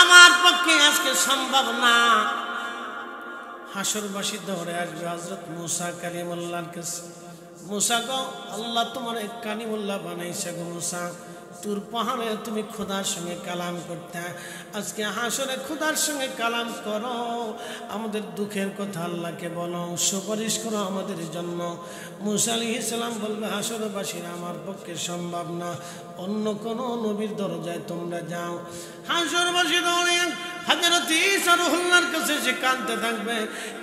আমার পক্ষে আজকে সম্ভব না। হাসরবাসী দৌড়ে আসবে হযরত মুসা কালিমুল্লাহর কাছে। মুসা গো, আল্লাহ তোমার কালিমুল্লাহ বানাইছে গো মুসা, তুর পাহাড়ে তুমি খোদার সঙ্গে কালাম করতে, আজকে হাসরে খোদার সঙ্গে কালাম করো, আমাদের দুঃখের কথা আল্লাহকে বলো, সুপারিশ করো আমাদের জন্য। মুসা আলাইহিস সালাম বলবে, হাসরবাসীরা আমার পক্ষে সম্ভব না, অন্য কোন নবীর দরজায় তোমরা যাও। হাসরবাসী দৌড়ে হযরত ঈসা রুহুল্লাহর কাছে সে কাঁদতে থাকবে।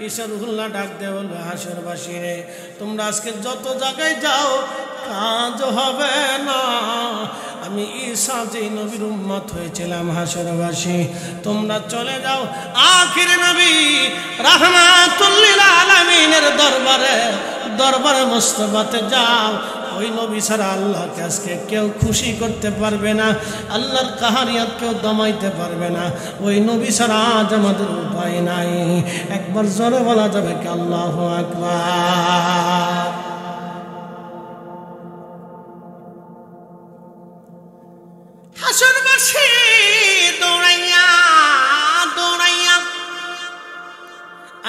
ঈসা রুহুল্লাহ ডাক দিয়ে বলবে, হাসরবাসী রে, তোমরা আজকে যত জায়গায় যাও কাজ হবে না, আমি ঈসা যে নবীর উম্মত হয়েছিলাম হাসরবাসী, তোমরা চলে যাও আখির নবী রাহমাতুল লিল আলামিনের দরবারে, দরবারে মুস্তাফাতে যাও। ওই নবী ছাড়া আল্লাহকে আজকে কেউ খুশি করতে পারবে না, আল্লাহর কাহারিয়াত কেউ দমাইতে পারবে না, ওই নবী ছাড়া আজ আমাদের উপায় নাই। একবার জোরে বলা যাবে কি আল্লাহু আকবার? হাসরবাসী দৌড়াইয়া দৌড়াইয়া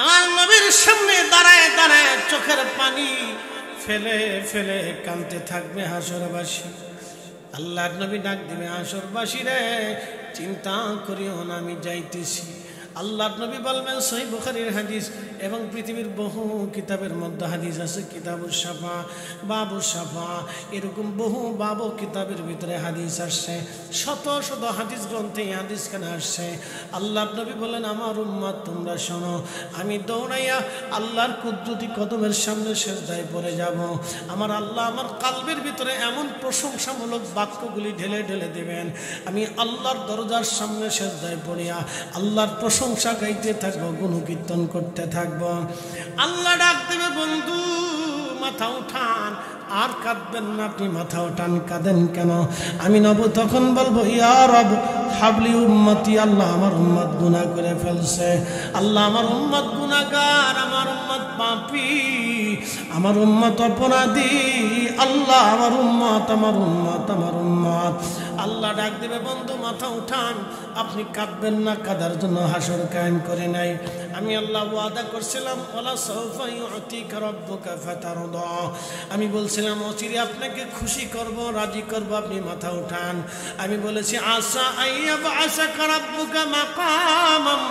আমার নবীর সামনে দাঁড়ায় দাঁড়ায় চোখের পানি ফেলে ফেলে কাঁদতে থাকবে হাসরবাসী। আল্লাহর নবী ডাক দিবে, হাসরবাসী রে, চিন্তা করিও না, আমি যাইতেছি। আল্লাহর নবী বলবেন, সহিহ বুখারীর হাদিস এবং পৃথিবীর বহু কিতাবের মধ্যে হাদিস আছে, কিতাবুস শাফা, বাবুস শাফা, এরকম বহু বাবু কিতাবের ভিতরে হাদিস আসছে, শত শত হাদিস গ্রন্থে হাদিস কেন আসছে। আল্লাহর নবী বলেন, আমার উম্মত তোমরা শোনো, আমি দৌড়াইয়া আল্লাহর কুদরতি কদমের সামনে সিজদায় পড়ে যাব। আমার আল্লাহ আমার কালবের ভিতরে এমন প্রশংসামূলক বাক্যগুলি ঢেলে ঢেলে দেবেন, আমি আল্লাহর দরজার সামনে সিজদায় পড়িয়া আল্লাহর প্রশংসা গাইতে থাকবো, গুণকীর্তন করতে থাকবো। আল্লাহ ডাক দেবে, বন্ধু মাথা উঠান, আর কাঁদবেন না, আপনি মাথা উঠান, কাঁদেন কেন? আমি নব তখন বলবো, ইয়া রব হাবলি উম্মতি, আল্লাহ আমার উম্মত গুনাহ করে ফেলছে, আল্লাহ আমার উম্মত গুনাহগার, আমার উম্মত পাপী, আমার উম্মত অপরাধী, আল্লাহ আমার উম্মত আমার উম্মত আমার উম্মত আল্লাহ ডাক দেবে, বন্ধু মাথা উঠান, আপনি কাঁদবেন না, কাদার জন্য হাসর কায়েম করে নাই। আমি আল্লাহ ওয়াদা করছিলাম, ওয়ালা সাউফা ইউতিকা রাব্বুকা ফাতারদা, আমি বলছিলাম অচিরে আপনাকে খুশি করব, রাজি করব, আপনি মাথা উঠান। আমি বলেছি আসা আইয়াব আশাকা রাব্বুকা মাকামাম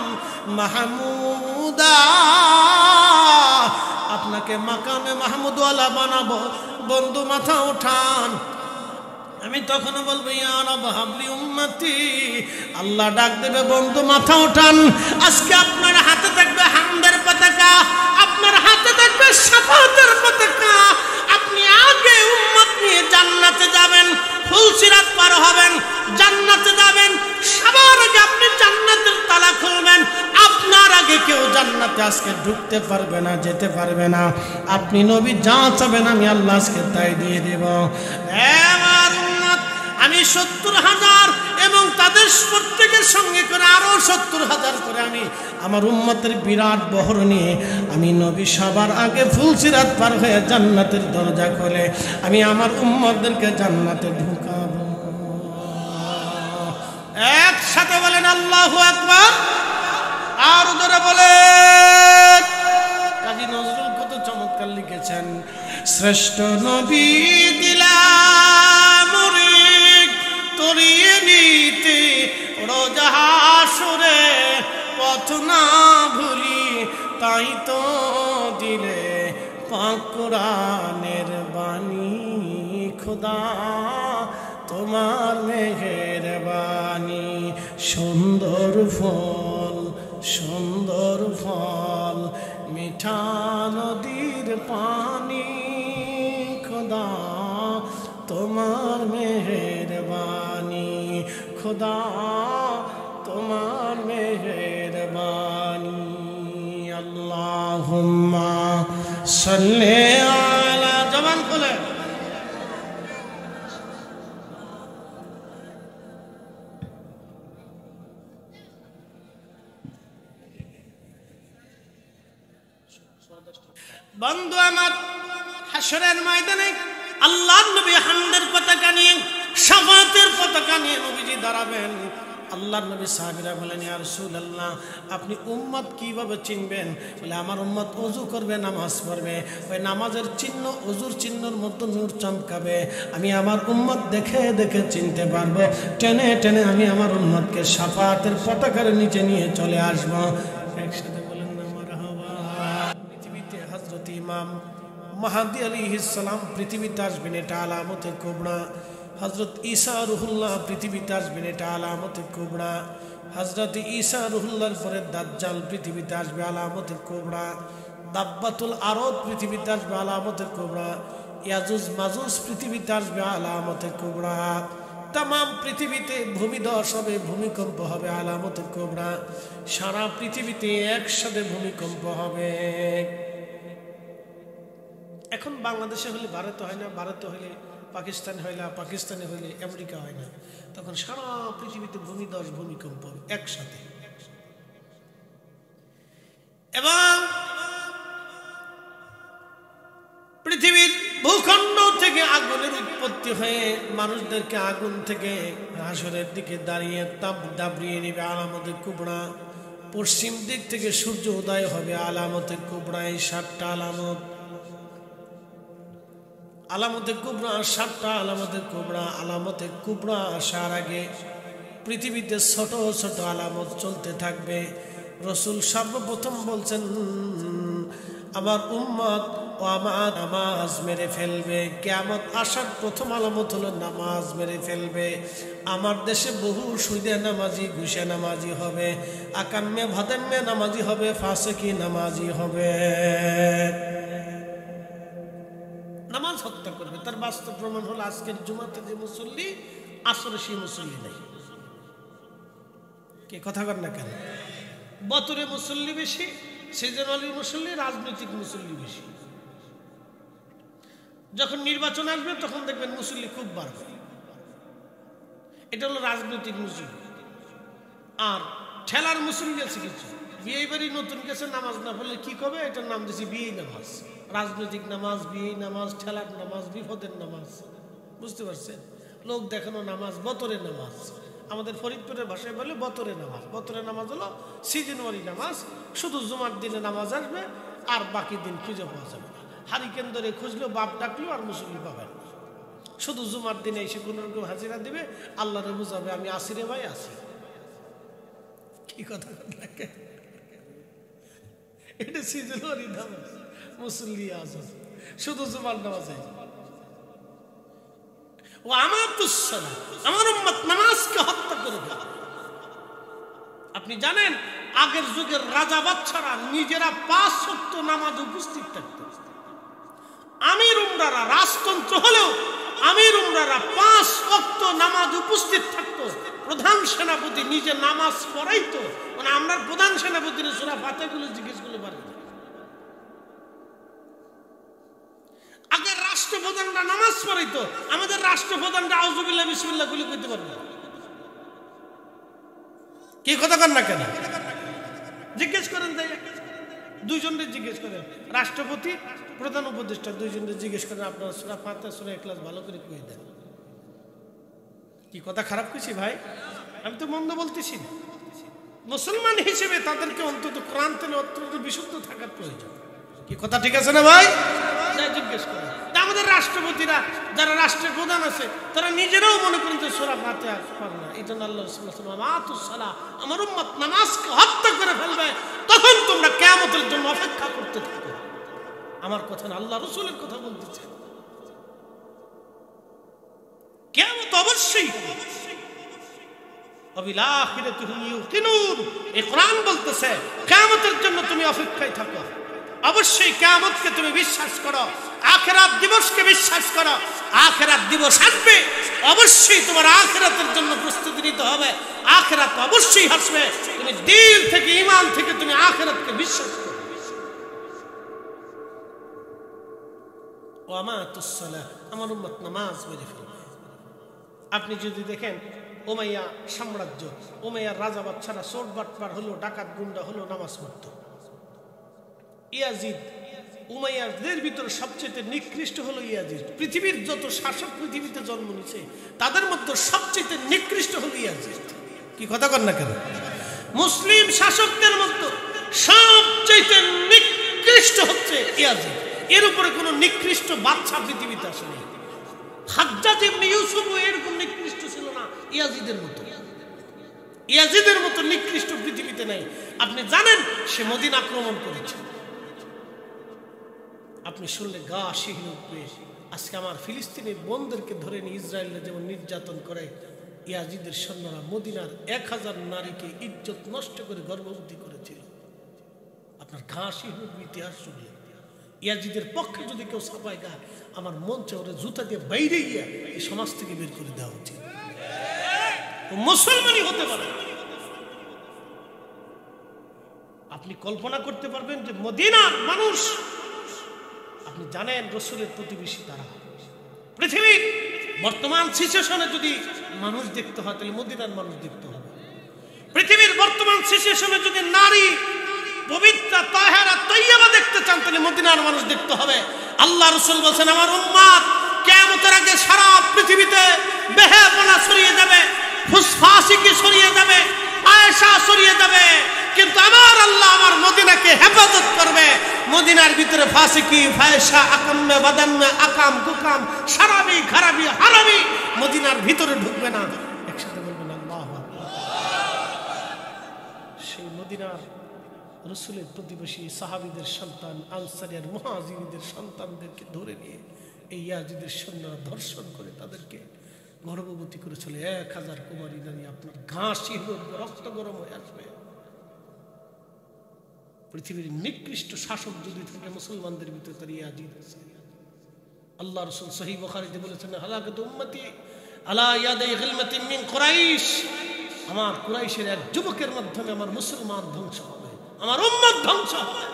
মাহমুদা, আপনাকে মাকামে মাহমুদওয়ালা বানাবো, বন্ধু মাথা উঠান। আমি তখন বলবো ইয়া রাব হাবলি উম্মতি, আল্লাহ ডাক দেবে, বন্ধু মাথা উঠান। আজকে আপনার হাতে থাকবে হামদের পতাকা, আপনার হাতে থাকবে শাফাতের পতাকা। আপনি আগে উম্মত নিয়ে জান্নাতে যাবেন, ফুলসিরাত পার হবেন, জান্নাতে যাবেন। সবার আগে আপনি জান্নাতের তালা খুলবেন। আপনার আগে কেউ জান্নাতে আজকে ঢুকতে পারবে না, যেতে পারবে না। আপনি নবী যা চাবেন আমি আল্লাহ আজকে তাই দিয়ে দেব। আমি 70,000 এবং তাদের প্রত্যেকের সঙ্গে করে আরো 70,000 করে আমি আমার উম্মতের বিরাট বহর নিয়ে আমি নবী সবার আগে ফুলসিরাত পার হয়ে জান্নাতের দরজা খুলে আমি আমার উম্মতদেরকে জান্নাতে ঢুকাবো। একসাথে বলেন আল্লাহু আকবার, আর ধরে বলেন। কাজী নজরুল কত চমৎকার লিখেছেন, শ্রেষ্ঠ নবী দিলাম তরিয়ে নিতে রোজা হাসরে, পথ না ভুলি তাই তো দিলে পাক কোরআনের বাণী। খোদা তোমার মেহেরবানি, সুন্দর ফল সুন্দর ফল মিঠা নদীর পানি। খোদা তোমার মেহেরবানি, খোদা তোমার মেহেরবানি। আল্লাহুম্মা সাল্লি আলা, জবান খুলে বন্ধু আমার, হাসরের ময়দানে আল্লাহর নবী হামদের পতাকা নিয়ে, শাফাতের পতাকা নিয়ে নবীজি দাঁড়াবেন। আল্লাহর নবী সাহাবীরা বলেন, ইয়া রাসূলুল্লাহ আপনি উম্মত কিভাবে চিনবেন? বলে আমার উম্মত ওযু করবে, নামাজ পড়বে, ওই নামাজের চিহ্ন, ওযুর চিহ্নের মধ্যে নূর চমকাবে। আমি আমার উম্মত দেখে দেখে চিনতে পারবো। টেনে টেনে আমি আমার উম্মতকে শাফাতের পতাকার নিচে নিয়ে চলে আসবো। একসাথে বলেন না মারহাবা। পৃথিবীতে হযরত ইমাম মাহদী আলাইহিস সালাম পৃথিবীতে আসবেন, এটা আলামতে কুবরা। হযরত ঈসা রুহুল্লাহ পৃথিবীতে আসবেন, এটা আলামতে কুবরা। হযরত ঈসা রুহুল্লাহর পরে দাজ্জাল পৃথিবীতে আসবে, আলামতে কুবরা। দাব্বাতুল আরদ পৃথিবীতে আসবে, আলামতে কুবরা। ইয়াজুজ মাজুজ পৃথিবীতে আসবে, আলামতে কুবরা। তামাম পৃথিবীতে ভূমিধস হবে, ভূমিকম্প হবে, আলামতে কুবরা। সারা পৃথিবীতে একসাথে ভূমিকম্প হবে। এখন বাংলাদেশে হলে ভারতে হয় না, ভারতে হলে পাকিস্তান হয় না, পাকিস্তানে হলে আমেরিকা হয় না। তখন সারা পৃথিবীতে ভূমিধস, ভূমিকম্প একসাথে। এবং পৃথিবীর ভূখণ্ড থেকে আগুনের উৎপত্তি হয়ে মানুষদেরকে আগুন থেকে হাসরের দিকে দাঁড়িয়ে তাপ দাবড়িয়ে নেবে, আলামতে কুবরা। পশ্চিম দিক থেকে সূর্য উদয় হবে, আলামতে কুবরা। এই 7টা আলামত, আলামতে কুবরা 7টা আলামতে কুবরা। আলামতে কুবরা আসার আগে পৃথিবীতে ছোট ছোট আলামত চলতে থাকবে। রসুল সর্বপ্রথম বলছেন, আমার উম্মত ও আমার নামাজ মেরে ফেলবে। কিয়ামত আসার প্রথম আলামত হলো নামাজ মেরে ফেলবে। আমার দেশে বহু সুদে নামাজি, ঘুষে নামাজি হবে, আকাম্যে ভাদাম্যে নামাজি হবে, ফাসিকি নামাজি হবে, নামাজ হত্যা করবে। তার বাস্তব প্রমাণ হলো আজকের জুমাতে যে মুসল্লি, আসরে সেই মুসল্লি নেই। কে কথা কর না কেন? বতরে মুসল্লি বেশি, সিজনালি মুসল্লি, রাজনৈতিক মুসল্লি বেশি। যখন নির্বাচন আসবে তখন দেখবেন মুসল্লি খুব বাড়বে। এটা হলো রাজনৈতিক মুসল্লি। আর ঠেলার মুসল্লি আছে কিছু, বিয়ে বাড়ি নতুন গেছে, নামাজ না পড়লে কি করবে, এটার নাম দিয়েছে বিয়ে নামাজ। রাজনৈতিক নামাজ, বিয়ে নামাজ, ঠেলার নামাজ, বিপদের নামাজ। বুঝতে পারছেন? লোক দেখানো নামাজ বতরের নামাজ, আমাদের ফরিদপুরের ভাষায় বলে বতরের নামাজ। বতরের নামাজ হলো সিজনওয়ারি নামাজ, শুধু জুমার দিনে নামাজ আসবে আর বাকি দিন খুঁজে পাওয়া যাবে না। হারিকেন ধরে খুঁজলেও বাপ ডাকলেও আর মুসল্লি পাবেন না, শুধু জুমার দিনে এসে কোনো রকম হাজিরা দিবে, আল্লাহরে বুঝাবে আমি আসি রে ভাই আসি। কি কথা লাগে, এটা সিজনওয়ারি নামাজ, মুসল্লি আসে শুধু জুমার নামাজে। ও আমার দুঃসালা, আমার উম্মত নামাজকে হত্যা করে ফেলে। আপনি জানেন আগের যুগের রাজা বাদশারা নিজেরা 5 ওয়াক্ত নামাজ উপস্থিত থাকত। আমির উমরারা রাজতন্ত্র হলেও আমির উমরারা 5 ওয়াক্ত নামাজ উপস্থিত থাকতো। প্রধান সেনাপতি নিজে নামাজ পড়াইতো, মানে আমরা প্রধান সেনাপতির সূরা ফাতিহাগুলো জিজ্ঞেস করলে পারি। আগের রাষ্ট্রপ্রধানরা নামাজ পড়াইতো, আমাদের রাষ্ট্রপ্রধানরা আউযুবিল্লাহ বিসমিল্লাহ গুলি কইতে পারবে না। কি কথা কন না কেন? জিজ্ঞেস করেন, তাই দুইজনকে জিজ্ঞেস করেন, রাষ্ট্রপতি প্রধান উপদেষ্টা দুইজনকে জিজ্ঞেস করেন আপনারা সূরা ফাতিহা সূরা ইখলাস ভালো করে কই দেন। কি কথা খারাপ কইছি ভাই? আমি তো মন্দ বলতেছি না। মুসলমান হিসেবে তাদেরকে অন্তত কোরআন তেলাওয়াত অত্যন্ত বিশুদ্ধ থাকার প্রয়োজন। কি কথা ঠিক আছে না ভাই? জিজ্ঞেস করেন। আমাদের রাষ্ট্রপতিরা যারা রাষ্ট্রের প্রধান আছে তারা নিজেরাও মনে করেন যে সূরা ফাতিহা পারে না। এই জন্য আল্লাহ রাসূল সাল্লাল্লাহু আমার উম্মত নামাজকে হত্যা করে ফেলবে, তখন তোমরা কিয়ামতের জন্য অপেক্ষা করতে থাকো। আমার কথা না, আল্লাহ রাসূলের কথা বলতেছে। কিয়ামত অবশ্যই হবে। অবিল আখিরাতি হুম ইউকিনুন, এই কোরআন বলতেছে কিয়ামতের জন্য তুমি অপেক্ষায় থাকো। অবশ্যই কিয়ামতকে তুমি বিশ্বাস করো, আখিরাত দিবসকে বিশ্বাস করো। আখিরাত দিবস আসবে, অবশ্যই তোমার আখিরাতের জন্য প্রস্তুতি নিতে হবে। আখিরাত অবশ্যই আসবে, তুমি দিল থেকে ঈমান থেকে তুমি আখিরাতকে বিশ্বাস করো। ওয়া আমাতুস সালাহ, আমার উম্মত নামাজ পড়ে ফেলবে। আপনি যদি দেখেন উমাইয়া সাম্রাজ্য, উমাইয়ার রাজা বাদশারা চোর বাটপার হলো, ডাকাত গুন্ডা হলো, নামাজ পড়তো। ইয়াজিদ, উমাইয়াদের ভিতরে সবচেয়ে নিকৃষ্ট হলো ইয়াজিদ। পৃথিবীর যত শাসক পৃথিবীতে জন্ম নিয়েছে তাদের মধ্যে সবচেয়ে নিকৃষ্ট হলো ইয়াজিদ। কি কথা কন না কেন? মুসলিম শাসকদের মধ্যে সবচেয়ে নিকৃষ্ট হচ্ছে ইয়াজিদ। এর উপরে কোনো নিকৃষ্ট বাদশা পৃথিবীতে আসেনি। হাজ্জাজ ইবনে ইউসুফ এরকম নিকৃষ্ট ছিল না ইয়াজিদের মতো। ইয়াজিদের মতো নিকৃষ্ট পৃথিবীতে নাই। আপনি জানেন সে মদিনা আক্রমণ করেছে, আপনি শুনলে গা শিহরে উঠবে। আজকে আমার ফিলিস্তিনের বোনদেরকে ধরে নিয়ে ইসরায়েলে যেমন নির্যাতন করে, ইয়াজিদের সৈন্যরা মদিনার 1000 নারীকে ইজ্জত নষ্ট করে গর্ভবতী করেছিল। আপনার গা শিহরে উঠবে ইতিহাস শুনলে। ইয়াজিদের পক্ষে যদি কেউ ছাপায় গায়, আমার মন চায় ওরা জুতা দিয়ে বাইরে গিয়ে এই সমাজ থেকে বের করে দেওয়া উচিত। মুসলমানই হতে পারে। আপনি কল্পনা করতে পারবেন যে মদিনার মানুষ, আপনি জানেন রাসূলের প্রতিবেশী তারা। পৃথিবীর বর্তমান সিচুয়েশনে যদি মানুষ দেখতে হয় তাহলে মদিনার মানুষ দেখতে হবে। পৃথিবীর বর্তমান সিচুয়েশনে যদি নারী পবিত্র তাহেরা তৈয়বা দেখতে চান তাহলে মদিনার মানুষ দেখতে হবে। আল্লাহ রাসূল বলেন আমার উম্মত কিয়ামতের আগে সারা পৃথিবীতে বেহায়াপনা ছড়িয়ে যাবে, ফুসফাসিকি ছড়িয়ে যাবে, আয়েশা ছড়িয়ে যাবে, কিন্তু আমার আল্লাহ আমার মদিনাকে হেফাজত করবে। মদিনার ভিতরে ফাসিকি, ফায়সা, আকাম্মে, বাদাম্মে, আকাম, কুকাম, সারাবি, খারাবি, হারাবি মদিনার ভিতরে ঢুকবে না। একসাথে বলবেন আল্লাহু আকবার। সেই মদিনার রাসূলের প্রতিবেশী সাহাবীদের সন্তান আনসারী আর মুহাজিরদের সন্তানদেরকে ধরে নিয়ে এই ইয়াজিদের সৈন্যরা ধর্ষণ করে তাদেরকে গর্ভবতী করেছিল। 1000 কুমারী নারী। আপনার ঘাস রক্ত গরম হয়ে আসবে। পৃথিবীর নিকৃষ্ট শাসক যদি থাকে মুসলমানদের ভিতরে তার ইয়াজিদ আছে। আল্লাহ রাসূল সহিহ বুখারীতে বলেছেন হালাকাতু উম্মতি আলা ইয়াদি গিলমাতিন মিন কুরাইশ, আমার কুরাইশের এক যুবকের মাধ্যমে আমার মুসলমান ধ্বংস হবে, আমার উম্মত ধ্বংস হবে।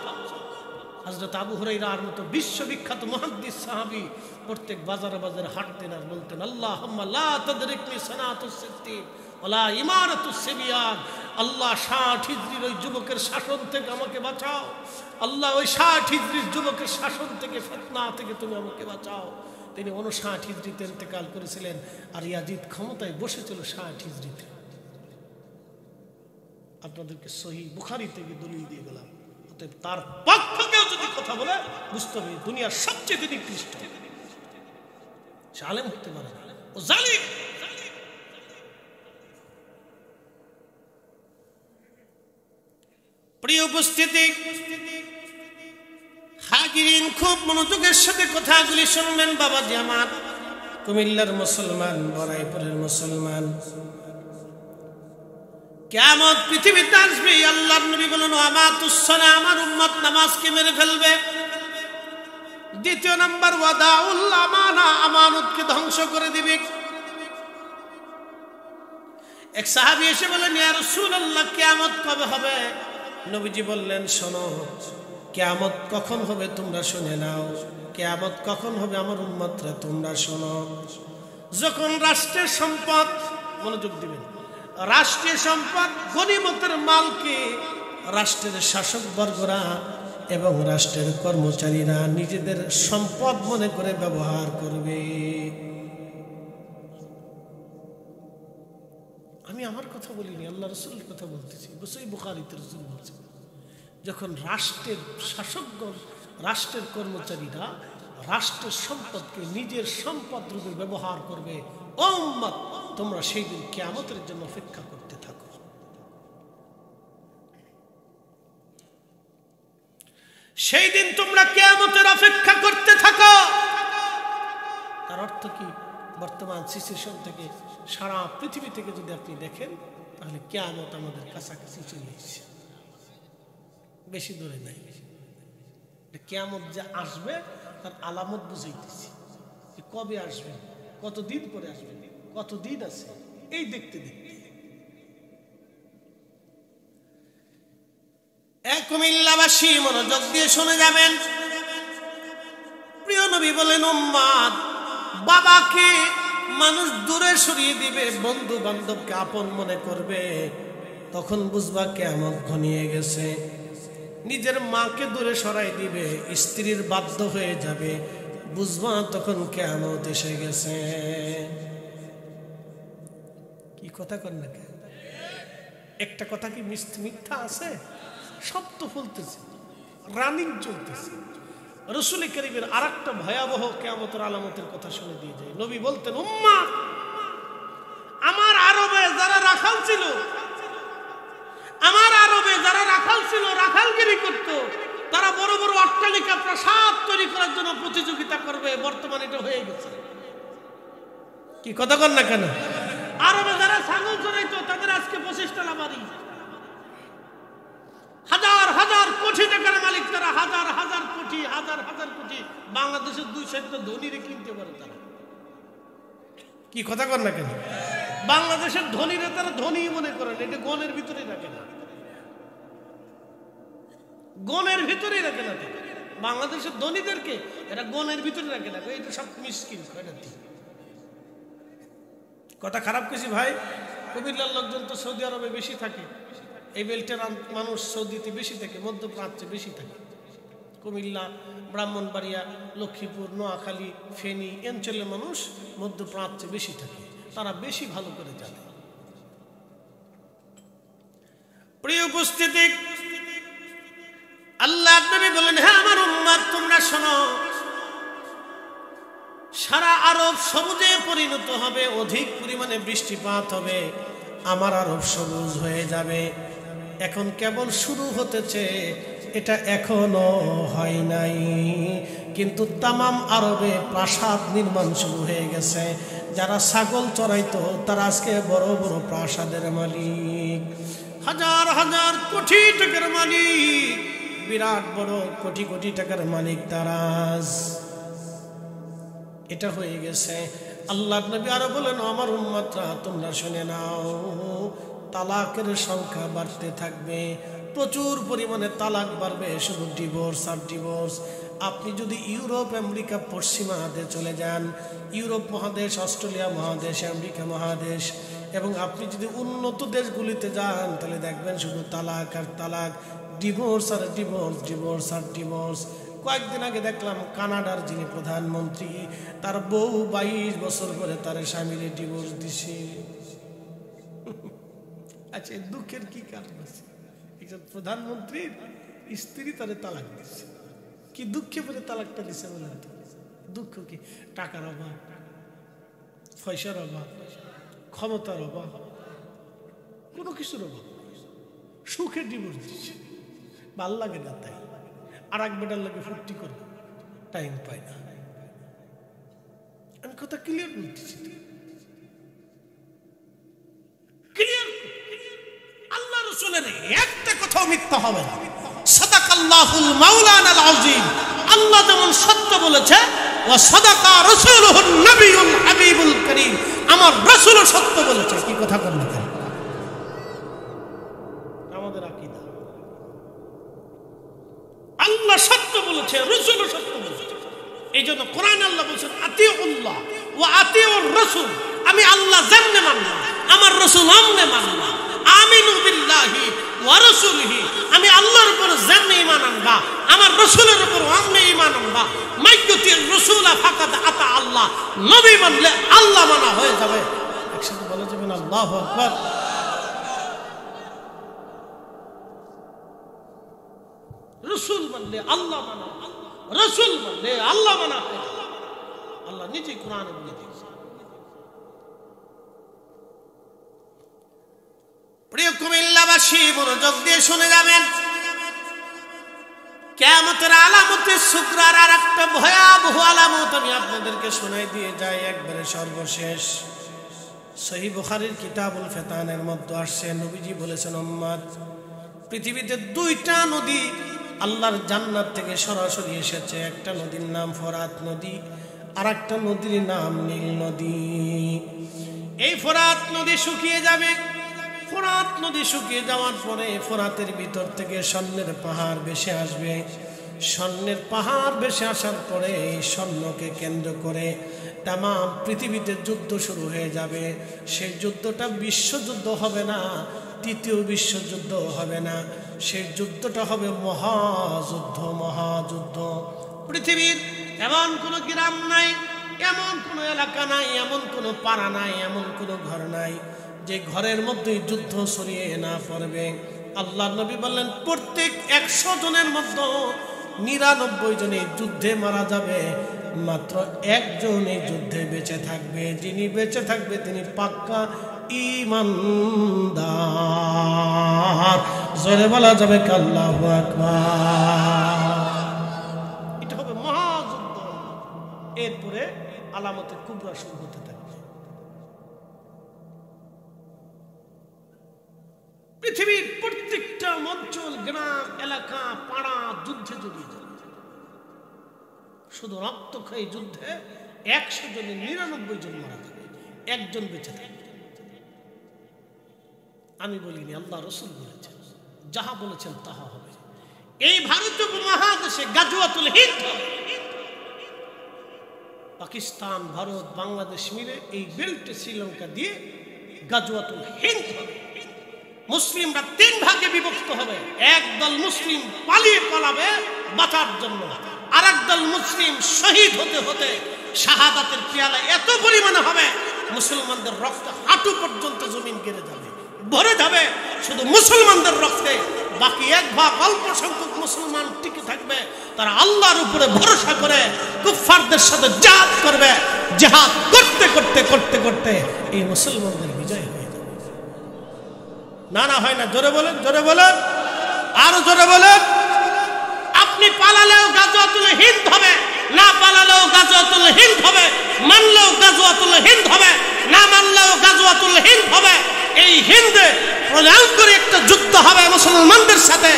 হযরত আবু হুরায়রার মতো বিশ্ববিখ্যাত মুহাদ্দিস সাহাবী প্রত্যেক বাজারে বাজারে হাঁটতেন আর বলতেন আল্লাহুম্মা লা তাদরিকনি সানাতুস সিদ্দিক ওয়ালা ইমারাতুস সিবিয়ান। আল্লাহ 60 হিজরির ওই যুবকের শাসন থেকে আমাকে বাঁচাও। আল্লাহ ওই 60 হিজরির যুবকের শাসন থেকে, ফিতনা থেকে তুমি আমাকে বাঁচাও। তিনি 59 হিজরিতে ইন্তেকাল করেছিলেন, আর ইয়াজিদ ক্ষমতায় বসেছিল 60 হিজরিতে। আপনাদেরকে সহিহ বুখারী থেকে দলিল দিয়ে গেলাম। অতএব তার পক্ষ কেউ যদি কথা বলে বুঝতে হবে দুনিয়ার সবচেয়ে নিকৃষ্ট, সে আলেম হতে পারে না, ও জালিম। প্রিয় উপস্থিতি, হাজিরিন, খুব মনোযোগের সাথে কথাগুলি শুনবেন বাবাজি আমার। কুমিল্লার মুসলমান, বরাইপুরের মুসলমান, কিয়ামত পৃথিবীতে আসবে। আল্লাহর নবী বলেন আমাতুসসালা, আমার উম্মত নামাজকে মেরে ফেলবে। দ্বিতীয় নাম্বার ওয়াদাউল আমানা, আমানতকে ধ্বংস করে দিবে। এক সাহাবী এসে বলেন ইয়া রাসূলুল্লাহ, কিয়ামত কবে হবে? নবীজি বললেন শোনো, কিয়ামত কখন হবে তোমরা শুনে নাও। কিয়ামত কখন হবে আমার উম্মতরা তোমরা শোনো। যখন রাষ্ট্রের সম্পদ, মনোযোগ দিবেন, রাষ্ট্রীয় সম্পদ গনিমতের মালকে রাষ্ট্রের শাসক বর্গরা এবং রাষ্ট্রের কর্মচারীরা নিজেদের সম্পদ মনে করে ব্যবহার করবে। আমি আমার কথা বলিনি, আল্লাহ রাসূলের কথা বলতেছি। সহিহ বুখারীতে রাসূল বলছেন, যখন রাষ্ট্রের শাসকগণ, রাষ্ট্রের কর্মচারীরা রাষ্ট্রের সম্পদকে নিজের সম্পদ রূপে ব্যবহার করবে, ও উম্মত তোমরা সেই দিন কিয়ামতের জন্য অপেক্ষা করতে থাকো। সেই দিন তোমরা কিয়ামতের অপেক্ষা করতে থাকো। তার অর্থ কি? বর্তমান সিচুয়েশন থেকে, সারা পৃথিবী থেকে যদি আপনি দেখেন, তাহলে কিয়ামত আমাদের কাছাকাছি চলে এসেছে, বেশি দূরে নাই। কিয়ামত যে আসবে তার আলামত বুঝাইতেছি, যে কবে আসবে, কতদিন পরে আসবে, কতদিন আছে, এই দেখতে দেখতে। কুমিল্লাবাসী মনোযোগ দিয়ে শুনে যাবেন। প্রিয় নবী বলেন উম্মত, বাবাকে মানুষ দূরে সরিয়ে দিবে, বন্ধু বান্ধবকে আপন মনে করবে, তখন বুঝবা কিয়ামত ঘনিয়ে গেছে। নিজের মাকে দূরে সরাই দিবে, স্ত্রীর বাধ্য হয়ে যাবে, বুঝবা তখন কিয়ামত এসে গেছে। কি কথা কর না, একটা কথা কি মিথ্যা আছে? সব তো বলতেছে, রানিং চলতেছে। রাসূল কারীমের আরেকটা ভয়াবহ কিয়ামতের আলামতের কথা শুনে দিয়ে যায়। নবী বলতেন উম্মাহ, আমার আরবে যারা রাখাল ছিল, আমার আরবে যারা রাখাল ছিল, রাখালগিরি করত, তারা বড় বড় অট্টালিকা প্রাসাদ তৈরি করার জন্য প্রতিযোগিতা করবে। বর্তমানে এটা হয়ে গেছে। কি কথা কর না কেন? আরবে যারা ছাগল চড়াইতো, তাদের আজকে 25 তলা বাড়ি, হাজার হাজার কোটি টাকার মালিক তারা, হাজার হাজার কোটি, হাজার হাজার কোটি। বাংলাদেশের 200 ধনীরে কিনতে পারে তারা। কি কথা কর না কেন? বাংলাদেশের ধনীরা তারা ধনী মনে করেন, এটা গনের ভিতরে রাখে না, গনের ভিতরেই রাখে না। বাংলাদেশের ধনীদেরকে এরা গনের ভিতরে রাখে না, এটা সব মিসকিন খয়রাতি। কথা খারাপ কিছু ভাই? কুমিল্লার লোকজন তো সৌদি আরবে বেশি থাকে, এই বেল্টের মানুষ সৌদিতে বেশি থাকে, মধ্যপ্রাচ্যে বেশি থাকে। কুমিল্লা, ব্রাহ্মণবাড়িয়া, লক্ষ্মীপুর, নোয়াখালী, ফেনী অঞ্চলের মানুষ মধ্যপ্রাচ্যে বেশি থাকে, তারা বেশি ভালো করে জানে। প্রিয় উপস্থিতি, আল্লাহ নবী বলেন হ্যাঁ আমার উম্মত তোমরা শোনো, সারা আরব সবুজে পরিণত হবে, অধিক পরিমাণে বৃষ্টিপাত হবে, আমার আরব সবুজ হয়ে যাবে। এখন কেবল শুরু হতেছে, এটা এখনো হয় নাই, কিন্তু তামাম আরবে প্রাসাদ নির্মাণ শুরু হয়ে গেছে। যারা ছাগল চড়াইতো তারা আজকে বড় বড় প্রাসাদের মালিক, হাজার হাজার কোটি টাকার মালিক, বিরাট বড় কোটি কোটি টাকার মালিক তারা। এটা হয়ে গেছে। আল্লাহ নবী আরো বলেন আমার উম্মতরা তোমরা শুনে নাও, তালাকের সংখ্যা বাড়তে থাকবে, প্রচুর পরিমাণে তালাক বাড়বে, শুধু ডিভোর্স আর ডিভোর্স। আপনি যদি ইউরোপ, আমেরিকা, পশ্চিমাদের চলে যান, ইউরোপ মহাদেশ, অস্ট্রেলিয়া মহাদেশ, আমেরিকা মহাদেশ, এবং আপনি যদি উন্নত দেশগুলিতে যান, তাহলে দেখবেন শুধু তালাক আর তালাক, ডিভোর্স আর ডিভোর্স, ডিভোর্স আর ডিভোর্স। কয়েকদিন আগে দেখলাম কানাডার যিনি প্রধানমন্ত্রী, তার বউ 22 বছর পরে তার স্বামীর ডিভোর্স দিছে। আচ্ছা, দুঃখের কি কারণ আছে? একজন প্রধানমন্ত্রীর স্ত্রী তারে তালাক দিচ্ছে, কি দুঃখে পরে তালাকটা দিছে বলেন তো? দুঃখ কি? টাকার অভাব, পয়সার অভাব, ক্ষমতার অভাব, কোনো কিছুর অভাব, সুখে ডিভোর্স দিচ্ছে, ভাল লাগে না তাই। আর এক বেটার লাগে ফুর্তি করে, টাইম পায় না। আমি কথা ক্লিয়ার বলতেছি, ক্লিয়ার। আল্লাহ রাসূলের একটা কথাও মিথ্যা হবে না। সাদাকাল্লাহুল মাওলানাল আযীম। আল্লাহ যেমন সত্য বলেছে, ওয়া সাদাকা রাসূলুহুন নবিয়ুল হাবিবুল কারীম, আমার রাসূলও সত্য বলেছে। কি কথা বলেন? আমাদের আকীদা আল্লাহ সত্য বলেছে, রাসূলও সত্য বলেছে। এইজন্য কোরআন আল্লাহ বলেছেন আতিউল্লাহ ওয়া আতিউর রাসূল। আমি আল্লাহ যেমনে মানলাম, আমার রাসূল আমনে মানলাম। আমিনু বিল্লাহি ওয়া রাসূলিহি, আমি আল্লাহর উপর যেমনে ঈমান আনবা, আমার রাসূলের উপর আমনে ঈমান আনবা। মাইয়ুতির রাসূলা ফাকাদ আতা আল্লাহ, নবী মানলে আল্লাহ মানা হয়ে যাবে। একসাথে বলা যাবে না আল্লাহু আকবার। রাসূল মানলে আল্লাহ মানা, রাসূল মানলে আল্লাহ মানা হয়ে যাবে। আল্লাহ নিজে কোরআনে বলে দিয়েছে। প্রিয় কুমিল্লাবাসী, মনোযোগ দিয়ে শুনে যাবেন। কিয়ামতের আলামতের সুকরার আর একটা ভয়াবহ আলামত আমি আপনাদেরকে শোনাই দিয়ে যাই একবারে সর্বশেষ। সহিহ বুখারীর কিতাবুল ফিতানের মধ্যে আসছে, নবীজি বলেছেন, উম্মত, পৃথিবীতে 2টা নদী আল্লাহর জান্নাত থেকে সরাসরি এসেছে। একটা নদীর নাম ফোরাত নদী, আর একটা নদীর নাম নীল নদী। এই ফোরাত নদী শুকিয়ে যাবে। ফোরাত নদী শুকিয়ে যাওয়ার পরে ফোরাতের ভিতর থেকে স্বর্ণের পাহাড় ভেসে আসবে। স্বর্ণের পাহাড় ভেসে আসার পরে এই স্বর্ণকে কেন্দ্র করে তাম পৃথিবীতে যুদ্ধ শুরু হয়ে যাবে। সেই যুদ্ধটা বিশ্বযুদ্ধ হবে না, তৃতীয় বিশ্বযুদ্ধ হবে না, সেই যুদ্ধটা হবে মহাযুদ্ধ। মহাযুদ্ধ। পৃথিবীর এমন কোনো গ্রাম নাই, এমন কোনো এলাকা নাই, এমন কোনো পাড়া নাই, এমন কোনো ঘর নাই যে ঘরের মধ্যে যুদ্ধ ছড়িয়ে না পড়বে। আল্লাহ নবী বললেন, প্রত্যেক 100 জনের মধ্যে 99 জনে যুদ্ধে মারা যাবে, মাত্র একজন এই যুদ্ধে বেঁচে থাকবে। যিনি বেঁচে থাকবে তিনি পাক্কা ঈমানদার। জোরে বলা যাবে আল্লাহু আকবার। এটা হবে মহাযুদ্ধ। এরপরে আলামতে কুবরা শুরু হতে থাকবে। পৃথিবীর প্রত্যেকটা অঞ্চল, গ্রাম, এলাকা, পাড়া যুদ্ধে জড়িয়ে যাবে। শুধু রক্তক্ষয়ী যুদ্ধে 100 জনে 99 জন মারা যাবে, একজন বেঁচে থাকবে। আমি বলিনি, আল্লাহ রাসূল বলেছেন, যাহা বলেছেন তাহা হবে। এই ভারতীয় উপমহাদেশে গাজওয়াতুল হিন্দ হবে। পাকিস্তান, ভারত, বাংলাদেশ মিলে এই বেল্টে শ্রীলঙ্কা দিয়ে গাজওয়াতুল হিন্দ হবে। মুসলিমরা 3 ভাগে বিভক্ত হবে। একদল মুসলিম পালাবে বাঁচার জন্য, আর একদল মুসলিম শহীদ হতে হতে শাহাদাতের পেয়ালা এত পরিমাণে হবে, মুসলমানদের রক্ত হাঁটু পর্যন্ত জমিন গেড়ে যাবে, ভরে যাবে শুধু মুসলমানদের রক্তে। বাকি 1 ভাগ অল্প সংখ্যক মুসলমান টিকে থাকবে, তারা আল্লাহর উপরে ভরসা করে কুফফারদের সাথে জিহাদ করবে। জিহাদ করতে করতে করতে করতে এই মুসলমানদের বিজয় হয়ে যাবে। না না, হয় না। জোরে বলেন, জোরে বলেন, আরো জোরে বলেন। আপনি পালালেও গাজওয়াতুল হিন্দ হবে, না পালালেও গাজওয়াতুল হিন্দ হবে, মানলেও গাজওয়াতুল হিন্দ হবে, না মানলেও গাজওয়াতুল হিন্দ হবে। এই হিন্দে প্রলয়ঙ্করী একটা যুদ্ধ হবে মুসলমানদের সাথে।